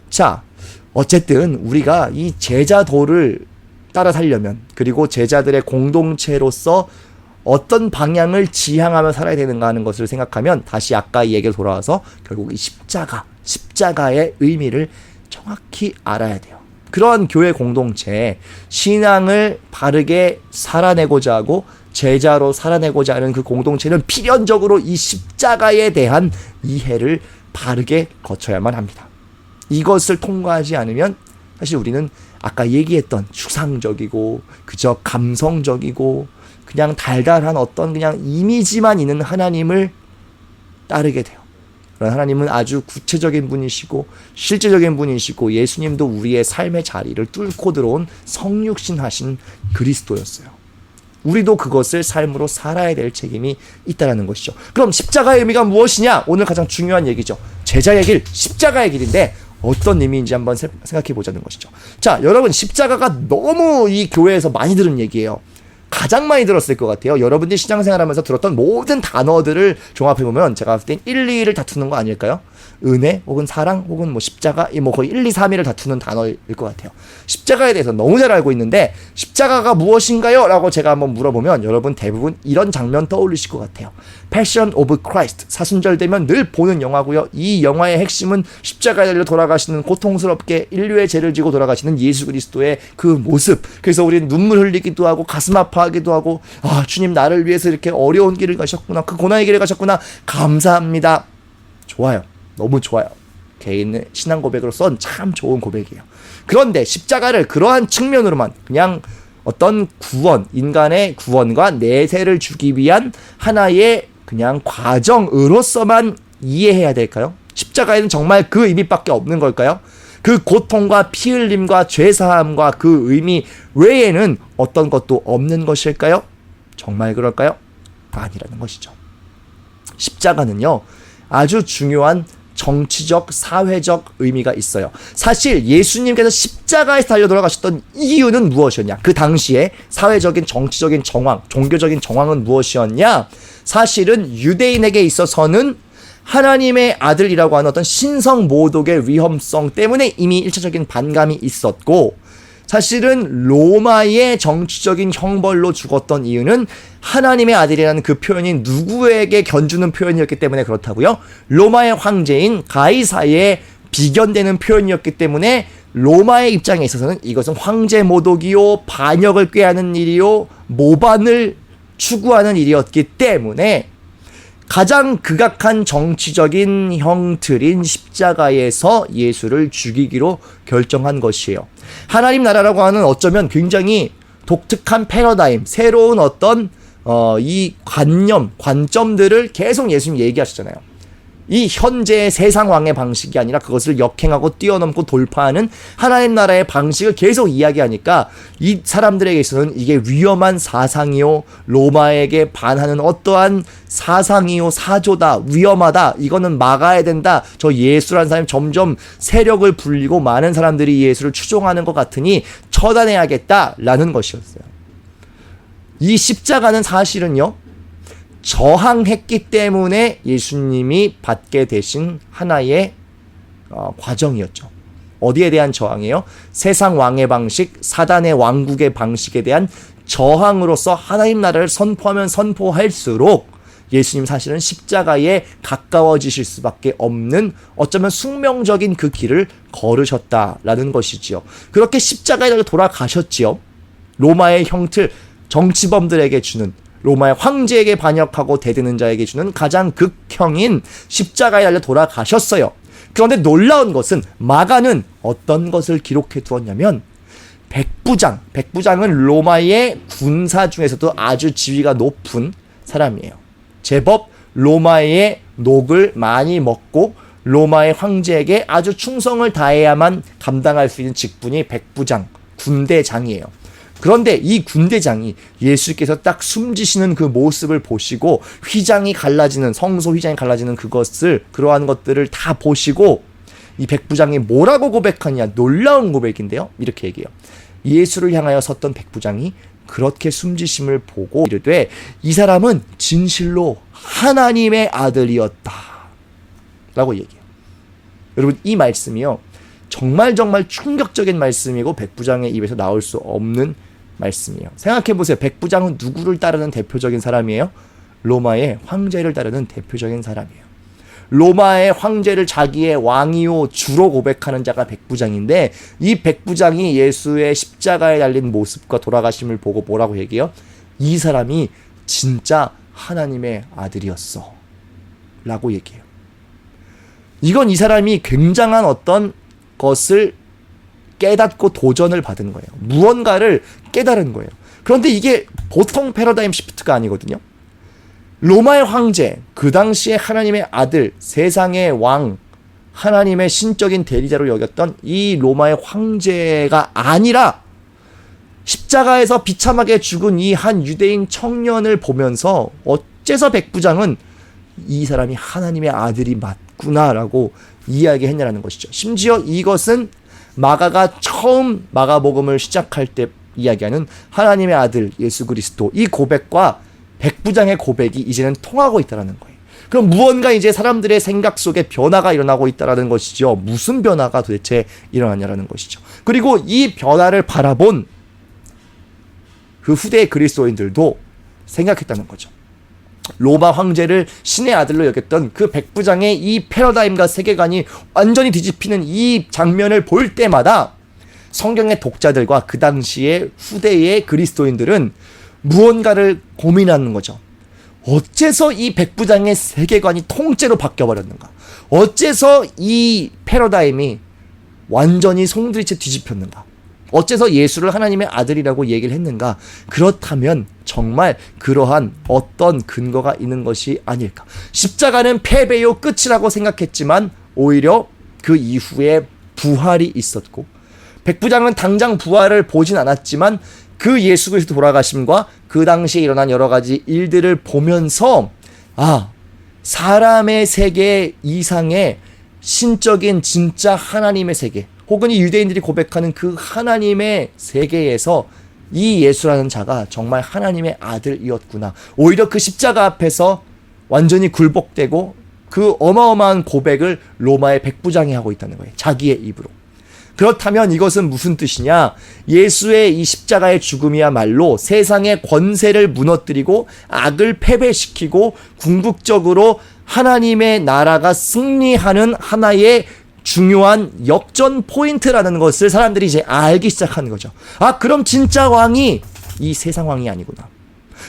자, 어쨌든 우리가 이 제자도를 따라 살려면, 그리고 제자들의 공동체로서 어떤 방향을 지향하며 살아야 되는가 하는 것을 생각하면 다시 아까 이 얘기로 돌아와서 결국 이 십자가의 의미를 정확히 알아야 돼요. 그런 교회 공동체, 신앙을 바르게 살아내고자 하고 제자로 살아내고자 하는 그 공동체는 필연적으로 이 십자가에 대한 이해를 바르게 거쳐야만 합니다. 이것을 통과하지 않으면 사실 우리는 아까 얘기했던 추상적이고 그저 감성적이고 그냥 달달한 어떤 그냥 이미지만 있는 하나님을 따르게 돼요. 그런 하나님은 아주 구체적인 분이시고 실제적인 분이시고 예수님도 우리의 삶의 자리를 뚫고 들어온 성육신하신 그리스도였어요. 우리도 그것을 삶으로 살아야 될 책임이 있다는 것이죠. 그럼 십자가의 의미가 무엇이냐? 오늘 가장 중요한 얘기죠. 제자의 길, 십자가의 길인데 어떤 의미인지 한번 생각해 보자는 것이죠. 자, 여러분, 십자가가 너무 이 교회에서 많이 들은 얘기예요. 가장 많이 들었을 것 같아요. 여러분들이 신앙생활하면서 들었던 모든 단어들을 종합해보면 제가 봤을 땐 1, 2를 다투는 거 아닐까요? 은혜 혹은 사랑 혹은 뭐 십자가, 거의 1, 2, 3위를 다투는 단어일 것 같아요. 십자가에 대해서 너무 잘 알고 있는데 십자가가 무엇인가요? 라고 제가 한번 물어보면 여러분 대부분 이런 장면 떠올리실 것 같아요. Passion of Christ, 사순절 되면 늘 보는 영화고요. 이 영화의 핵심은 십자가에 달려 돌아가시는, 고통스럽게 인류의 죄를 지고 돌아가시는 예수 그리스도의 그 모습. 그래서 우리는 눈물 흘리기도 하고 가슴 아파하기도 하고, 아, 주님 나를 위해서 이렇게 어려운 길을 가셨구나, 그 고난의 길을 가셨구나, 감사합니다. 좋아요. 너무 좋아요. 개인의 신앙 고백으로선 참 좋은 고백이에요. 그런데 십자가를 그러한 측면으로만, 그냥 어떤 구원, 인간의 구원과 내세를 주기 위한 하나의 그냥 과정으로서만 이해해야 될까요? 십자가에는 정말 그 의미밖에 없는 걸까요? 그 고통과 피 흘림과 죄사함과 그 의미 외에는 어떤 것도 없는 것일까요? 정말 그럴까요? 아니라는 것이죠. 십자가는요, 아주 중요한 정치적, 사회적 의미가 있어요. 사실 예수님께서 십자가에서 달려 돌아가셨던 이유는 무엇이었냐? 그 당시에 사회적인, 정치적인 정황, 종교적인 정황은 무엇이었냐? 사실은 유대인에게 있어서는 하나님의 아들이라고 하는 어떤 신성 모독의 위험성 때문에 이미 1차적인 반감이 있었고, 사실은 로마의 정치적인 형벌로 죽었던 이유는 하나님의 아들이라는 그 표현이 누구에게 견주는 표현이었기 때문에 그렇다고요. 로마의 황제인 가이사의 비견되는 표현이었기 때문에 로마의 입장에 있어서는 이것은 황제 모독이요, 반역을 꾀하는 일이요, 모반을 추구하는 일이었기 때문에 가장 극악한 정치적인 형틀인 십자가에서 예수를 죽이기로 결정한 것이에요. 하나님 나라라고 하는 어쩌면 굉장히 독특한 패러다임, 새로운 어떤 이 관점들을 계속 예수님 얘기하셨잖아요. 이 현재의 세상 왕의 방식이 아니라 그것을 역행하고 뛰어넘고 돌파하는 하나님 나라의 방식을 계속 이야기하니까 이 사람들에게 있어서는 이게 위험한 사상이요, 로마에게 반하는 어떠한 사상이요, 사조다, 위험하다, 이거는 막아야 된다, 저 예수라는 사람이 점점 세력을 불리고 많은 사람들이 예수를 추종하는 것 같으니 처단해야겠다라는 것이었어요. 이 십자가는 사실은요, 저항했기 때문에 예수님이 받게 되신 하나의 과정이었죠. 어디에 대한 저항이에요? 세상 왕의 방식, 사단의 왕국의 방식에 대한 저항으로서 하나님 나라를 선포하면 선포할수록 예수님 사실은 십자가에 가까워지실 수밖에 없는 어쩌면 숙명적인 그 길을 걸으셨다라는 것이지요. 그렇게 십자가에 달려 돌아가셨지요. 로마의 형틀, 정치범들에게 주는, 로마의 황제에게 반역하고 대드는 자에게 주는 가장 극형인 십자가에 달려 돌아가셨어요. 그런데 놀라운 것은 마가는 어떤 것을 기록해 두었냐면 백부장은 로마의 군사 중에서도 아주 지위가 높은 사람이에요. 제법 로마의 녹을 많이 먹고 로마의 황제에게 아주 충성을 다해야만 감당할 수 있는 직분이 백부장, 군대장이에요. 그런데 이 군대장이 예수께서 딱 숨지시는 그 모습을 보시고 휘장이 갈라지는, 성소 휘장이 갈라지는 그러한 것들을 다 보시고 이 백부장이 뭐라고 고백하냐, 놀라운 고백인데요. 이렇게 얘기해요. 예수를 향하여 섰던 백부장이 그렇게 숨지심을 보고 이르되 이 사람은 진실로 하나님의 아들이었다 라고 얘기해요. 여러분, 이 말씀이요, 정말 충격적인 말씀이고 백부장의 입에서 나올 수 없는 말씀이에요. 생각해보세요. 백부장은 누구를 따르는 대표적인 사람이에요? 로마의 황제를 따르는 대표적인 사람이에요. 로마의 황제를 자기의 왕이요 주로 고백하는 자가 백부장인데, 이 백부장이 예수의 십자가에 달린 모습과 돌아가심을 보고 뭐라고 얘기해요? 이 사람이 진짜 하나님의 아들이었어 라고 얘기해요. 이건 이 사람이 굉장한 어떤 것을 깨닫고 도전을 받은 거예요. 무언가를 깨달은 거예요. 그런데 이게 보통 패러다임 시프트가 아니거든요. 로마의 황제, 그 당시에 하나님의 아들, 세상의 왕, 하나님의 신적인 대리자로 여겼던 이 로마의 황제가 아니라 십자가에서 비참하게 죽은 이 한 유대인 청년을 보면서 어째서 백부장은 이 사람이 하나님의 아들이 맞구나라고 이야기했냐라는 것이죠. 심지어 이것은 마가가 처음 마가복음을 시작할 때 이야기하는 하나님의 아들 예수 그리스도, 이 고백과 백부장의 고백이 이제는 통하고 있다는 거예요. 그럼 무언가 이제 사람들의 생각 속에 변화가 일어나고 있다는 것이죠. 무슨 변화가 도대체 일어났냐라는 것이죠. 그리고 이 변화를 바라본 그 후대의 그리스도인들도 생각했다는 거죠. 로마 황제를 신의 아들로 여겼던 그 백부장의 이 패러다임과 세계관이 완전히 뒤집히는 이 장면을 볼 때마다 성경의 독자들과 그 당시의 후대의 그리스도인들은 무언가를 고민하는 거죠. 어째서 이 백부장의 세계관이 통째로 바뀌어버렸는가? 어째서 이 패러다임이 완전히 송두리째 뒤집혔는가? 어째서 예수를 하나님의 아들이라고 얘기를 했는가? 그렇다면 정말 그러한 어떤 근거가 있는 것이 아닐까? 십자가는 패배요 끝이라고 생각했지만 오히려 그 이후에 부활이 있었고, 백부장은 당장 부활을 보진 않았지만 그 예수 그리스도 돌아가심과 그 당시에 일어난 여러 가지 일들을 보면서 사람의 세계 이상의 신적인 진짜 하나님의 세계, 혹은 이 유대인들이 고백하는 그 하나님의 세계에서 이 예수라는 자가 정말 하나님의 아들이었구나. 오히려 그 십자가 앞에서 완전히 굴복되고 그 어마어마한 고백을 로마의 백부장이 하고 있다는 거예요. 자기의 입으로. 그렇다면 이것은 무슨 뜻이냐? 예수의 이 십자가의 죽음이야말로 세상의 권세를 무너뜨리고 악을 패배시키고 궁극적으로 하나님의 나라가 승리하는 하나의 중요한 역전 포인트라는 것을 사람들이 이제 알기 시작하는 거죠. 아, 그럼 진짜 왕이 이 세상 왕이 아니구나.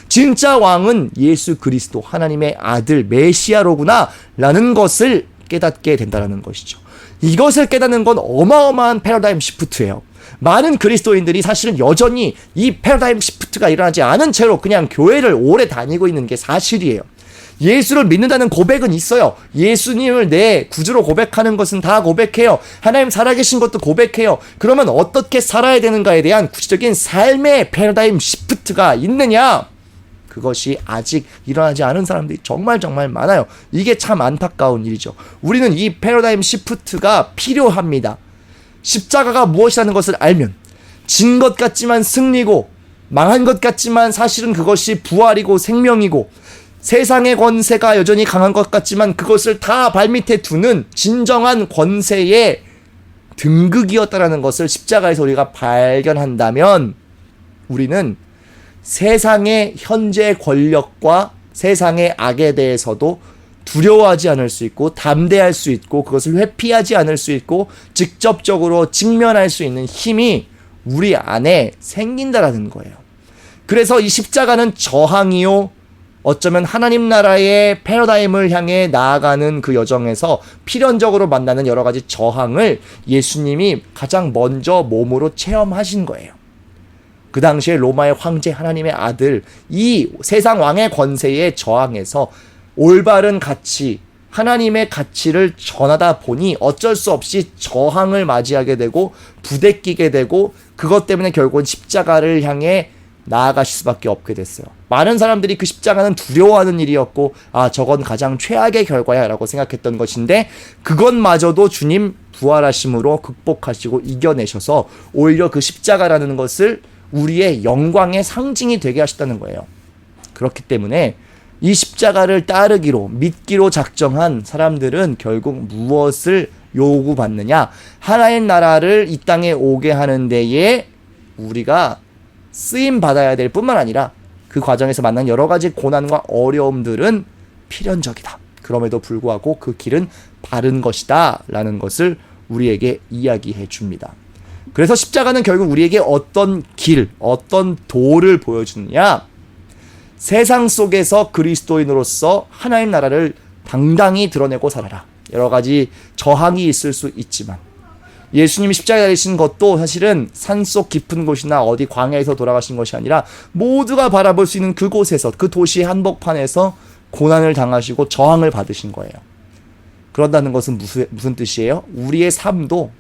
진짜 왕은 예수 그리스도 하나님의 아들 메시아로구나 라는 것을 깨닫게 된다는 것이죠. 이것을 깨닫는 건 어마어마한 패러다임 시프트예요. 많은 그리스도인들이 사실은 여전히 이 패러다임 시프트가 일어나지 않은 채로 그냥 교회를 오래 다니고 있는 게 사실이에요. 예수를 믿는다는 고백은 있어요. 예수님을 내 구주로 고백하는 것은 다 고백해요. 하나님 살아계신 것도 고백해요. 그러면 어떻게 살아야 되는가에 대한 구체적인 삶의 패러다임 시프트가 있느냐? 그것이 아직 일어나지 않은 사람들이 정말 많아요. 이게 참 안타까운 일이죠. 우리는 이 패러다임 시프트가 필요합니다. 십자가가 무엇이라는 것을 알면 진 것 같지만 승리고 망한 것 같지만 사실은 그것이 부활이고 생명이고 세상의 권세가 여전히 강한 것 같지만 그것을 다 발밑에 두는 진정한 권세의 등극이었다라는 것을 십자가에서 우리가 발견한다면 우리는 세상의 현재 권력과 세상의 악에 대해서도 두려워하지 않을 수 있고 담대할 수 있고 그것을 회피하지 않을 수 있고 직접적으로 직면할 수 있는 힘이 우리 안에 생긴다라는 거예요. 그래서 이 십자가는 저항이요, 어쩌면 하나님 나라의 패러다임을 향해 나아가는 그 여정에서 필연적으로 만나는 여러 가지 저항을 예수님이 가장 먼저 몸으로 체험하신 거예요. 그 당시에 로마의 황제 하나님의 아들, 이 세상 왕의 권세에 저항해서 올바른 가치, 하나님의 가치를 전하다 보니 어쩔 수 없이 저항을 맞이하게 되고 부대끼게 되고 그것 때문에 결국은 십자가를 향해 나아가실 수밖에 없게 됐어요. 많은 사람들이 그 십자가는 두려워하는 일이었고 아, 저건 가장 최악의 결과야 라고 생각했던 것인데 그것마저도 주님 부활하심으로 극복하시고 이겨내셔서 오히려 그 십자가라는 것을 우리의 영광의 상징이 되게 하셨다는 거예요. 그렇기 때문에 이 십자가를 따르기로 믿기로 작정한 사람들은 결국 무엇을 요구받느냐? 하나의 나라를 이 땅에 오게 하는 데에 우리가 쓰임 받아야 될 뿐만 아니라 그 과정에서 만난 여러 가지 고난과 어려움들은 필연적이다. 그럼에도 불구하고 그 길은 바른 것이다 라는 것을 우리에게 이야기해 줍니다. 그래서 십자가는 결국 우리에게 어떤 길, 어떤 도를 보여주느냐? 세상 속에서 그리스도인으로서 하나님 나라를 당당히 드러내고 살아라. 여러 가지 저항이 있을 수 있지만 예수님이 십자가에 달리신 것도 사실은 산속 깊은 곳이나 어디 광야에서 돌아가신 것이 아니라 모두가 바라볼 수 있는 그곳에서, 그 도시의 한복판에서 고난을 당하시고 저항을 받으신 거예요. 그런다는 것은 무슨 뜻이에요? 우리의 삶도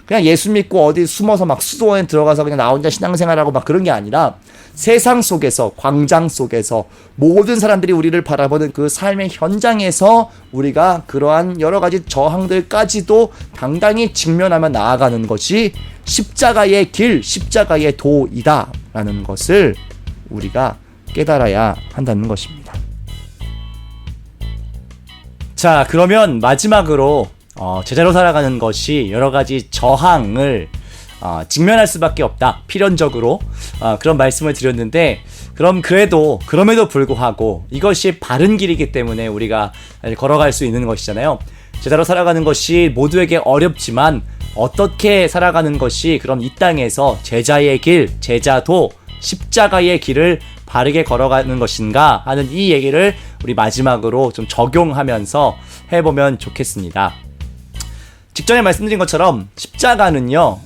그냥 예수 믿고 어디 숨어서 막 수도원에 들어가서 그냥 나 혼자 신앙생활하고 막 그런 게 아니라 세상 속에서, 광장 속에서 모든 사람들이 우리를 바라보는 그 삶의 현장에서 우리가 그러한 여러 가지 저항들까지도 당당히 직면하며 나아가는 것이 십자가의 길, 십자가의 도이다 라는 것을 우리가 깨달아야 한다는 것입니다. 자, 그러면 마지막으로 제자로 살아가는 것이 여러 가지 저항을 직면할 수밖에 없다. 필연적으로 그런 말씀을 드렸는데 그럼에도 불구하고 이것이 바른 길이기 때문에 우리가 걸어갈 수 있는 것이잖아요. 제자로 살아가는 것이 모두에게 어렵지만 어떻게 살아가는 것이 그럼 이 땅에서 제자의 길, 제자도 십자가의 길을 바르게 걸어가는 것인가 하는 이 얘기를 우리 마지막으로 좀 적용하면서 해보면 좋겠습니다. 직전에 말씀드린 것처럼 십자가는요,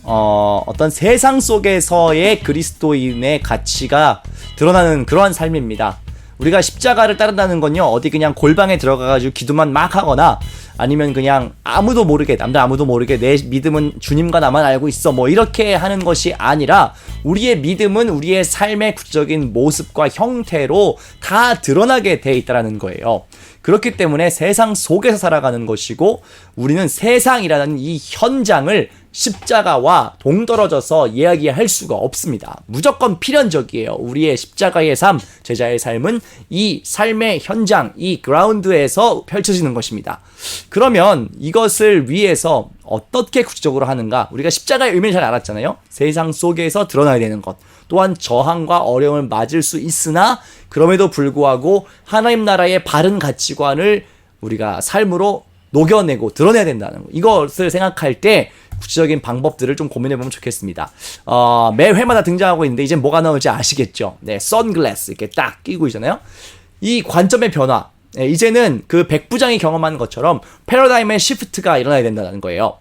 어떤 세상 속에서의 그리스도인의 가치가 드러나는 그러한 삶입니다. 우리가 십자가를 따른다는 건요, 어디 그냥 골방에 들어가가지고 기도만 막 하거나 아니면 그냥 남들 아무도 모르게 내 믿음은 주님과 나만 알고 있어 뭐 이렇게 하는 것이 아니라 우리의 믿음은 우리의 삶의 구체적인 모습과 형태로 다 드러나게 돼 있다는 거예요. 그렇기 때문에 세상 속에서 살아가는 것이고 우리는 세상이라는 이 현장을 십자가와 동떨어져서 이야기할 수가 없습니다. 무조건 필연적이에요. 우리의 십자가의 삶, 제자의 삶은 이 삶의 현장, 이 그라운드에서 펼쳐지는 것입니다. 그러면 이것을 위해서 어떻게 구체적으로 하는가? 우리가 십자가의 의미를 잘 알았잖아요. 세상 속에서 드러나야 되는 것. 또한 저항과 어려움을 맞을 수 있으나 그럼에도 불구하고 하나님 나라의 바른 가치관을 우리가 삶으로 녹여내고 드러내야 된다는 거. 이것을 생각할 때 구체적인 방법들을 좀 고민해보면 좋겠습니다. 매 회마다 등장하고 있는데 이제 뭐가 나올지 아시겠죠? 네, 선글라스 이렇게 딱 끼고 있잖아요. 이 관점의 변화. 네, 이제는 그 백부장이 경험한 것처럼 패러다임의 시프트가 일어나야 된다는 거예요.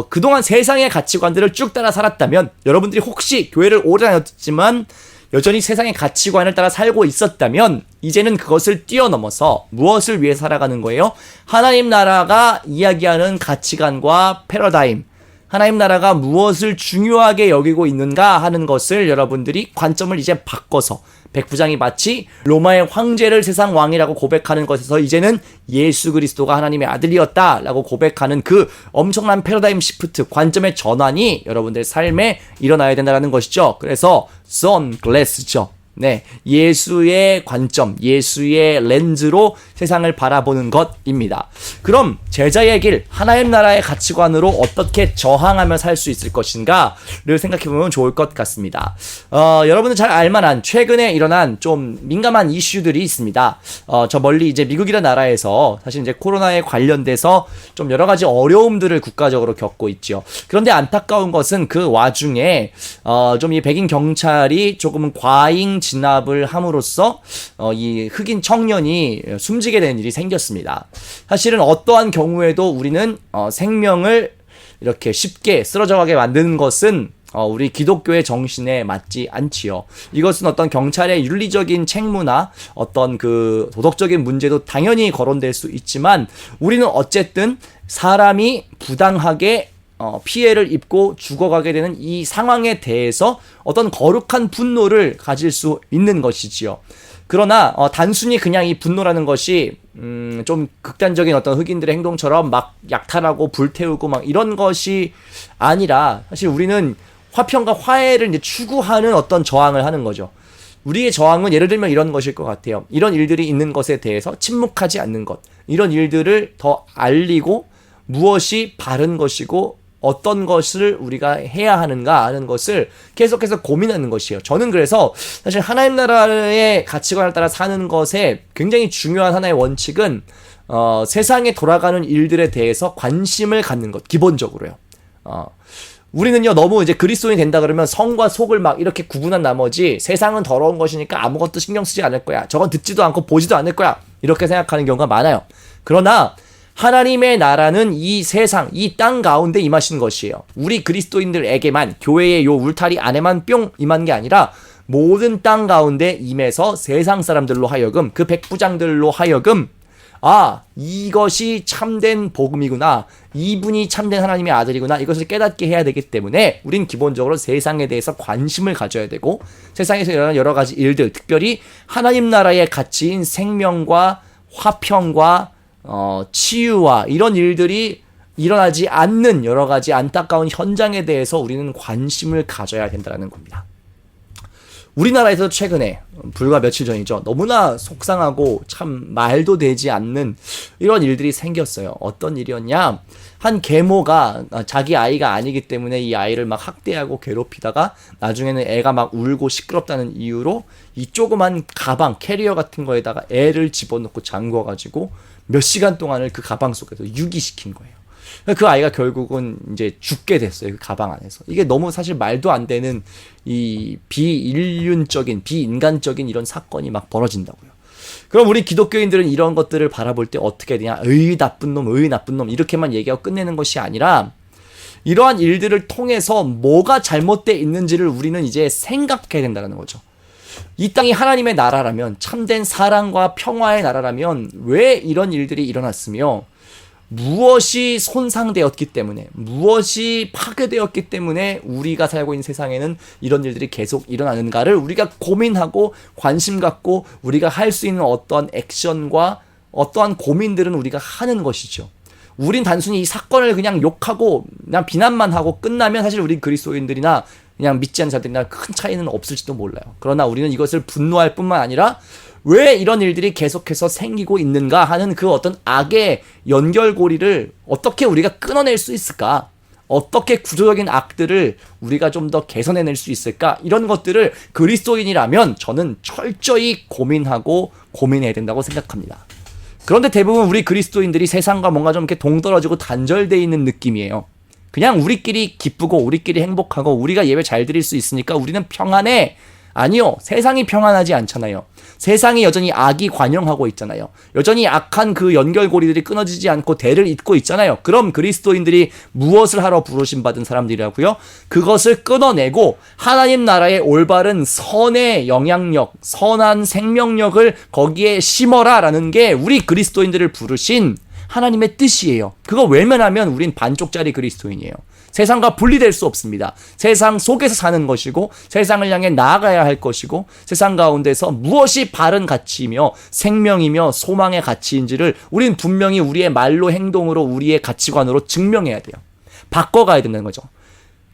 그동안 세상의 가치관들을 쭉 따라 살았다면, 여러분들이 혹시 교회를 오래 다녔지만 여전히 세상의 가치관을 따라 살고 있었다면, 이제는 그것을 뛰어넘어서 무엇을 위해 살아가는 거예요? 하나님 나라가 이야기하는 가치관과 패러다임, 하나님 나라가 무엇을 중요하게 여기고 있는가 하는 것을 여러분들이 관점을 이제 바꿔서, 백부장이 마치 로마의 황제를 세상 왕이라고 고백하는 것에서 이제는 예수 그리스도가 하나님의 아들이었다라고 고백하는 그 엄청난 패러다임 시프트, 관점의 전환이 여러분들의 삶에 일어나야 된다는 것이죠. 그래서 선글라스죠. 네, 예수의 관점, 예수의 렌즈로 세상을 바라보는 것입니다. 그럼 제자의 길, 하나님 나라의 가치관으로 어떻게 저항하며 살 수 있을 것인가를 생각해보면 좋을 것 같습니다. 여러분들 잘 알만한 최근에 일어난 좀 민감한 이슈들이 있습니다. 저 멀리 이제 미국이라는 나라에서 사실 이제 코로나에 관련돼서 좀 여러 가지 어려움들을 국가적으로 겪고 있죠. 그런데 안타까운 것은 그 와중에 좀 이 백인 경찰이 조금은 과잉 진압을 함으로써 이 흑인 청년이 숨지게 되는 일이 생겼습니다. 사실은 어떠한 경우에도 우리는 생명을 이렇게 쉽게 쓰러져가게 만드는 것은 우리 기독교의 정신에 맞지 않지요. 이것은 어떤 경찰의 윤리적인 책무나 어떤 그 도덕적인 문제도 당연히 거론될 수 있지만, 우리는 어쨌든 사람이 부당하게 피해를 입고 죽어가게 되는 이 상황에 대해서 어떤 거룩한 분노를 가질 수 있는 것이지요. 그러나 단순히 그냥 이 분노라는 것이 좀 극단적인 어떤 흑인들의 행동처럼 막 약탈하고 불태우고 막 이런 것이 아니라, 사실 우리는 화평과 화해를 이제 추구하는 어떤 저항을 하는 거죠. 우리의 저항은 예를 들면 이런 것일 것 같아요. 이런 일들이 있는 것에 대해서 침묵하지 않는 것, 이런 일들을 더 알리고 무엇이 바른 것이고 어떤 것을 우리가 해야 하는가 하는 것을 계속해서 고민하는 것이에요. 저는 그래서 사실 하나님 나라의 가치관을 따라 사는 것에 굉장히 중요한 하나의 원칙은 세상에 돌아가는 일들에 대해서 관심을 갖는 것, 기본적으로요. 우리는요, 너무 이제 그리스도인이 된다 그러면 성과 속을 막 이렇게 구분한 나머지 세상은 더러운 것이니까 아무것도 신경 쓰지 않을 거야, 저건 듣지도 않고 보지도 않을 거야, 이렇게 생각하는 경우가 많아요. 그러나 하나님의 나라는 이 세상, 이 땅 가운데 임하신 것이에요. 우리 그리스도인들에게만, 교회의 요 울타리 안에만 뿅 임한 게 아니라 모든 땅 가운데 임해서 세상 사람들로 하여금, 그 백부장들로 하여금, 이것이 참된 복음이구나, 이분이 참된 하나님의 아들이구나, 이것을 깨닫게 해야 되기 때문에 우린 기본적으로 세상에 대해서 관심을 가져야 되고, 세상에서 일어나는 여러 가지 일들, 특별히 하나님 나라의 가치인 생명과 화평과 치유와 이런 일들이 일어나지 않는 여러 가지 안타까운 현장에 대해서 우리는 관심을 가져야 된다는 겁니다. 우리나라에서 최근에 불과 며칠 전이죠, 너무나 속상하고 참 말도 되지 않는 이런 일들이 생겼어요. 어떤 일이었냐, 한 계모가 자기 아이가 아니기 때문에 이 아이를 막 학대하고 괴롭히다가 나중에는 애가 막 울고 시끄럽다는 이유로 이 조그만 가방, 캐리어 같은 거에다가 애를 집어넣고 잠궈가지고 몇 시간 동안을 그 가방 속에서 유기시킨 거예요. 그 아이가 결국은 이제 죽게 됐어요. 그 가방 안에서. 이게 너무 사실 말도 안 되는 이 비인륜적인, 비인간적인 이런 사건이 막 벌어진다고요. 그럼 우리 기독교인들은 이런 것들을 바라볼 때 어떻게 되냐? 나쁜 놈, 나쁜 놈, 이렇게만 얘기하고 끝내는 것이 아니라, 이러한 일들을 통해서 뭐가 잘못되어 있는지를 우리는 이제 생각해야 된다는 거죠. 이 땅이 하나님의 나라라면, 참된 사랑과 평화의 나라라면 왜 이런 일들이 일어났으며, 무엇이 손상되었기 때문에, 무엇이 파괴되었기 때문에 우리가 살고 있는 세상에는 이런 일들이 계속 일어나는가를 우리가 고민하고 관심 갖고 우리가 할 수 있는 어떠한 액션과 어떠한 고민들은 우리가 하는 것이죠. 우린 단순히 이 사건을 그냥 욕하고 그냥 비난만 하고 끝나면 사실 우리 그리스도인들이나 그냥 믿지 않는 자들이나 큰 차이는 없을지도 몰라요. 그러나 우리는 이것을 분노할 뿐만 아니라 왜 이런 일들이 계속해서 생기고 있는가 하는 그 어떤 악의 연결고리를 어떻게 우리가 끊어낼 수 있을까? 어떻게 구조적인 악들을 우리가 좀 더 개선해낼 수 있을까? 이런 것들을 그리스도인이라면 저는 철저히 고민하고 고민해야 된다고 생각합니다. 그런데 대부분 우리 그리스도인들이 세상과 뭔가 좀 이렇게 동떨어지고 단절되어 있는 느낌이에요. 그냥 우리끼리 기쁘고 우리끼리 행복하고 우리가 예배 잘 드릴 수 있으니까 우리는 평안해. 아니요. 세상이 평안하지 않잖아요. 세상이 여전히 악이 관영하고 있잖아요. 여전히 악한 그 연결고리들이 끊어지지 않고 대를 잇고 있잖아요. 그럼 그리스도인들이 무엇을 하러 부르심 받은 사람들이라고요? 그것을 끊어내고 하나님 나라의 올바른 선의 영향력, 선한 생명력을 거기에 심어라 라는 게 우리 그리스도인들을 부르신 하나님의 뜻이에요. 그거 외면하면 우린 반쪽짜리 그리스도인이에요. 세상과 분리될 수 없습니다. 세상 속에서 사는 것이고 세상을 향해 나아가야 할 것이고 세상 가운데서 무엇이 바른 가치이며 생명이며 소망의 가치인지를 우린 분명히 우리의 말로 행동으로 우리의 가치관으로 증명해야 돼요. 바꿔가야 된다는 거죠.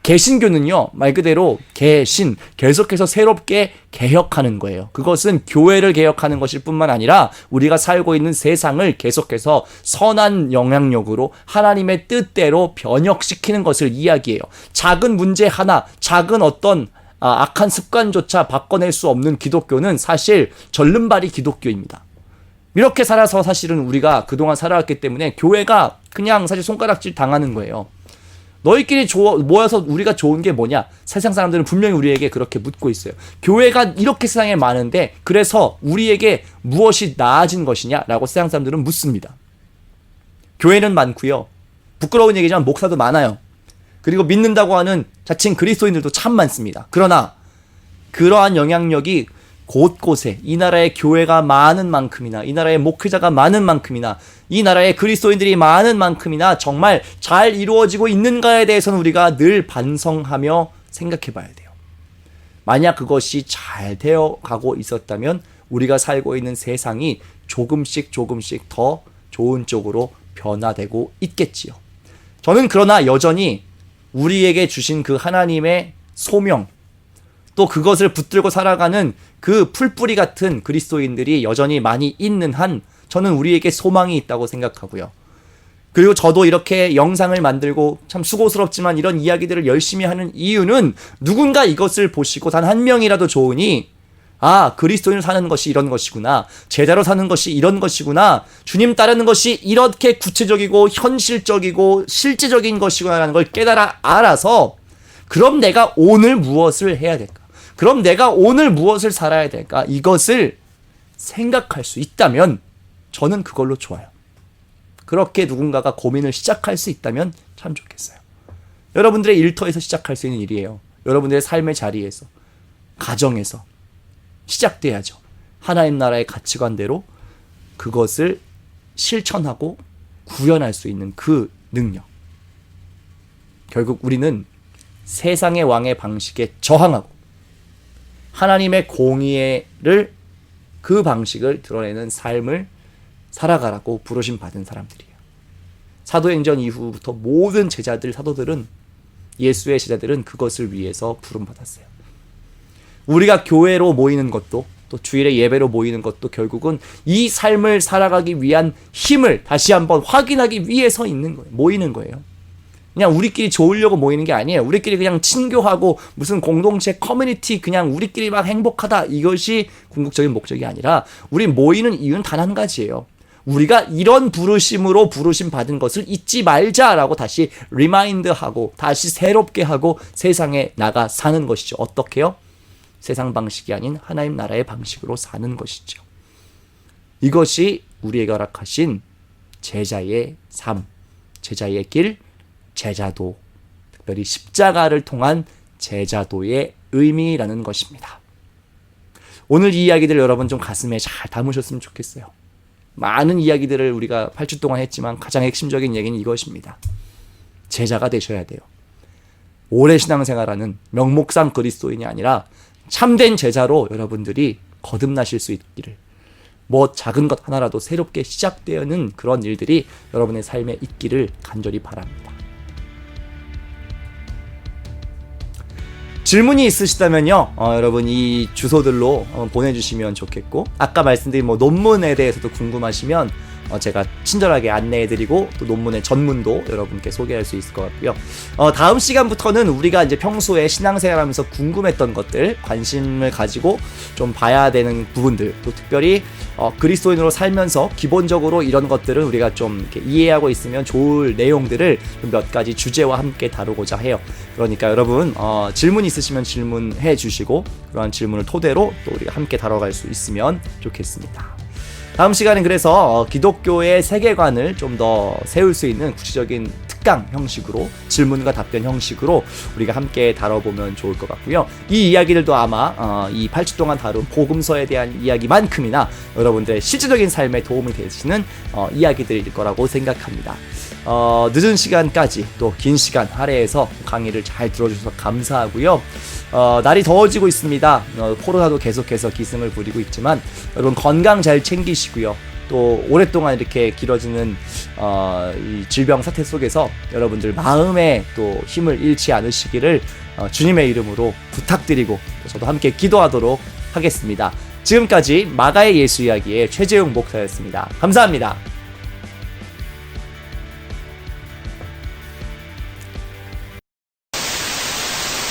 개신교는요, 말 그대로 개신, 계속해서 새롭게 개혁하는 거예요. 그것은 교회를 개혁하는 것일 뿐만 아니라 우리가 살고 있는 세상을 계속해서 선한 영향력으로 하나님의 뜻대로 변혁시키는 것을 이야기해요. 작은 문제 하나, 작은 어떤 악한 습관조차 바꿔낼 수 없는 기독교는 사실 절름발이 기독교입니다. 이렇게 살아서 사실은 우리가 그동안 살아왔기 때문에 교회가 그냥 사실 손가락질 당하는 거예요. 너희끼리 모여서 우리가 좋은 게 뭐냐? 세상 사람들은 분명히 우리에게 그렇게 묻고 있어요. 교회가 이렇게 세상에 많은데 그래서 우리에게 무엇이 나아진 것이냐? 라고 세상 사람들은 묻습니다. 교회는 많고요. 부끄러운 얘기지만 목사도 많아요. 그리고 믿는다고 하는 자칭 그리스도인들도 참 많습니다. 그러나 그러한 영향력이 곳곳에 이 나라의 교회가 많은 만큼이나 이 나라의 목회자가 많은 만큼이나 이 나라의 그리스도인들이 많은 만큼이나 정말 잘 이루어지고 있는가에 대해서는 우리가 늘 반성하며 생각해 봐야 돼요. 만약 그것이 잘 되어가고 있었다면 우리가 살고 있는 세상이 조금씩 더 좋은 쪽으로 변화되고 있겠지요. 저는 그러나 여전히 우리에게 주신 그 하나님의 소명, 또 그것을 붙들고 살아가는 그 풀뿌리 같은 그리스도인들이 여전히 많이 있는 한 저는 우리에게 소망이 있다고 생각하고요. 그리고 저도 이렇게 영상을 만들고 참 수고스럽지만 이런 이야기들을 열심히 하는 이유는 누군가 이것을 보시고 단 한 명이라도 좋으니 아, 그리스도인을 사는 것이 이런 것이구나. 제자로 사는 것이 이런 것이구나. 주님 따르는 것이 이렇게 구체적이고 현실적이고 실제적인 것이구나라는 걸 알아서 그럼 내가 오늘 무엇을 해야 될까? 그럼 내가 오늘 무엇을 살아야 될까? 이것을 생각할 수 있다면 저는 그걸로 좋아요. 그렇게 누군가가 고민을 시작할 수 있다면 참 좋겠어요. 여러분들의 일터에서 시작할 수 있는 일이에요. 여러분들의 삶의 자리에서, 가정에서 시작돼야죠. 하나님 나라의 가치관대로 그것을 실천하고 구현할 수 있는 그 능력. 결국 우리는 세상의 왕의 방식에 저항하고 하나님의 공의를 그 방식을 드러내는 삶을 살아가라고 부르심 받은 사람들이에요. 사도행전 이후부터 모든 제자들, 사도들은 예수의 제자들은 그것을 위해서 부름받았어요. 우리가 교회로 모이는 것도 또 주일에 예배로 모이는 것도 결국은 이 삶을 살아가기 위한 힘을 다시 한번 확인하기 위해서 모이는 거예요. 그냥 우리끼리 좋으려고 모이는 게 아니에요. 우리끼리 그냥 친교하고 무슨 공동체 커뮤니티 그냥 우리끼리 막 행복하다 이것이 궁극적인 목적이 아니라 우리 모이는 이유는 단 한 가지예요. 우리가 이런 부르심으로 부르심 받은 것을 잊지 말자라고 다시 리마인드하고 다시 새롭게 하고 세상에 나가 사는 것이죠. 어떻게요? 세상 방식이 아닌 하나님 나라의 방식으로 사는 것이죠. 이것이 우리에게 허락하신 제자의 삶, 제자의 길, 제자도, 특별히 십자가를 통한 제자도의 의미라는 것입니다. 오늘 이 이야기들 여러분 좀 가슴에 잘 담으셨으면 좋겠어요. 많은 이야기들을 우리가 8주 동안 했지만 가장 핵심적인 얘기는 이것입니다. 제자가 되셔야 돼요. 오래 신앙생활하는 명목상 그리스도인이 아니라 참된 제자로 여러분들이 거듭나실 수 있기를, 뭐 작은 것 하나라도 새롭게 시작되는 그런 일들이 여러분의 삶에 있기를 간절히 바랍니다. 질문이 있으시다면요, 여러분 이 주소들로 보내주시면 좋겠고, 아까 말씀드린 뭐 논문에 대해서도 궁금하시면 제가 친절하게 안내해드리고 또 논문의 전문도 여러분께 소개할 수 있을 것 같고요. 다음 시간부터는 우리가 이제 평소에 신앙생활하면서 궁금했던 것들, 관심을 가지고 좀 봐야 되는 부분들, 또 특별히 그리스도인으로 살면서 기본적으로 이런 것들은 우리가 좀 이렇게 이해하고 있으면 좋을 내용들을 몇 가지 주제와 함께 다루고자 해요. 그러니까 여러분 질문 있으시면 질문해 주시고 그러한 질문을 토대로 또 우리가 함께 다뤄갈 수 있으면 좋겠습니다. 다음 시간은 그래서 기독교의 세계관을 좀 더 세울 수 있는 구체적인 특강 형식으로, 질문과 답변 형식으로 우리가 함께 다뤄보면 좋을 것 같고요. 이 이야기들도 아마 이 8주 동안 다룬 복음서에 대한 이야기만큼이나 여러분들의 실질적인 삶에 도움이 되시는 이야기들일 거라고 생각합니다. 늦은 시간까지 또 긴 시간 할애해서 강의를 잘 들어주셔서 감사하고요. 날이 더워지고 있습니다. 코로나도 계속해서 기승을 부리고 있지만 여러분 건강 잘 챙기시고요. 또 오랫동안 이렇게 길어지는 이 질병 사태 속에서 여러분들 마음에 또 힘을 잃지 않으시기를 주님의 이름으로 부탁드리고 저도 함께 기도하도록 하겠습니다. 지금까지 마가의 예수 이야기의 최재용 목사였습니다. 감사합니다.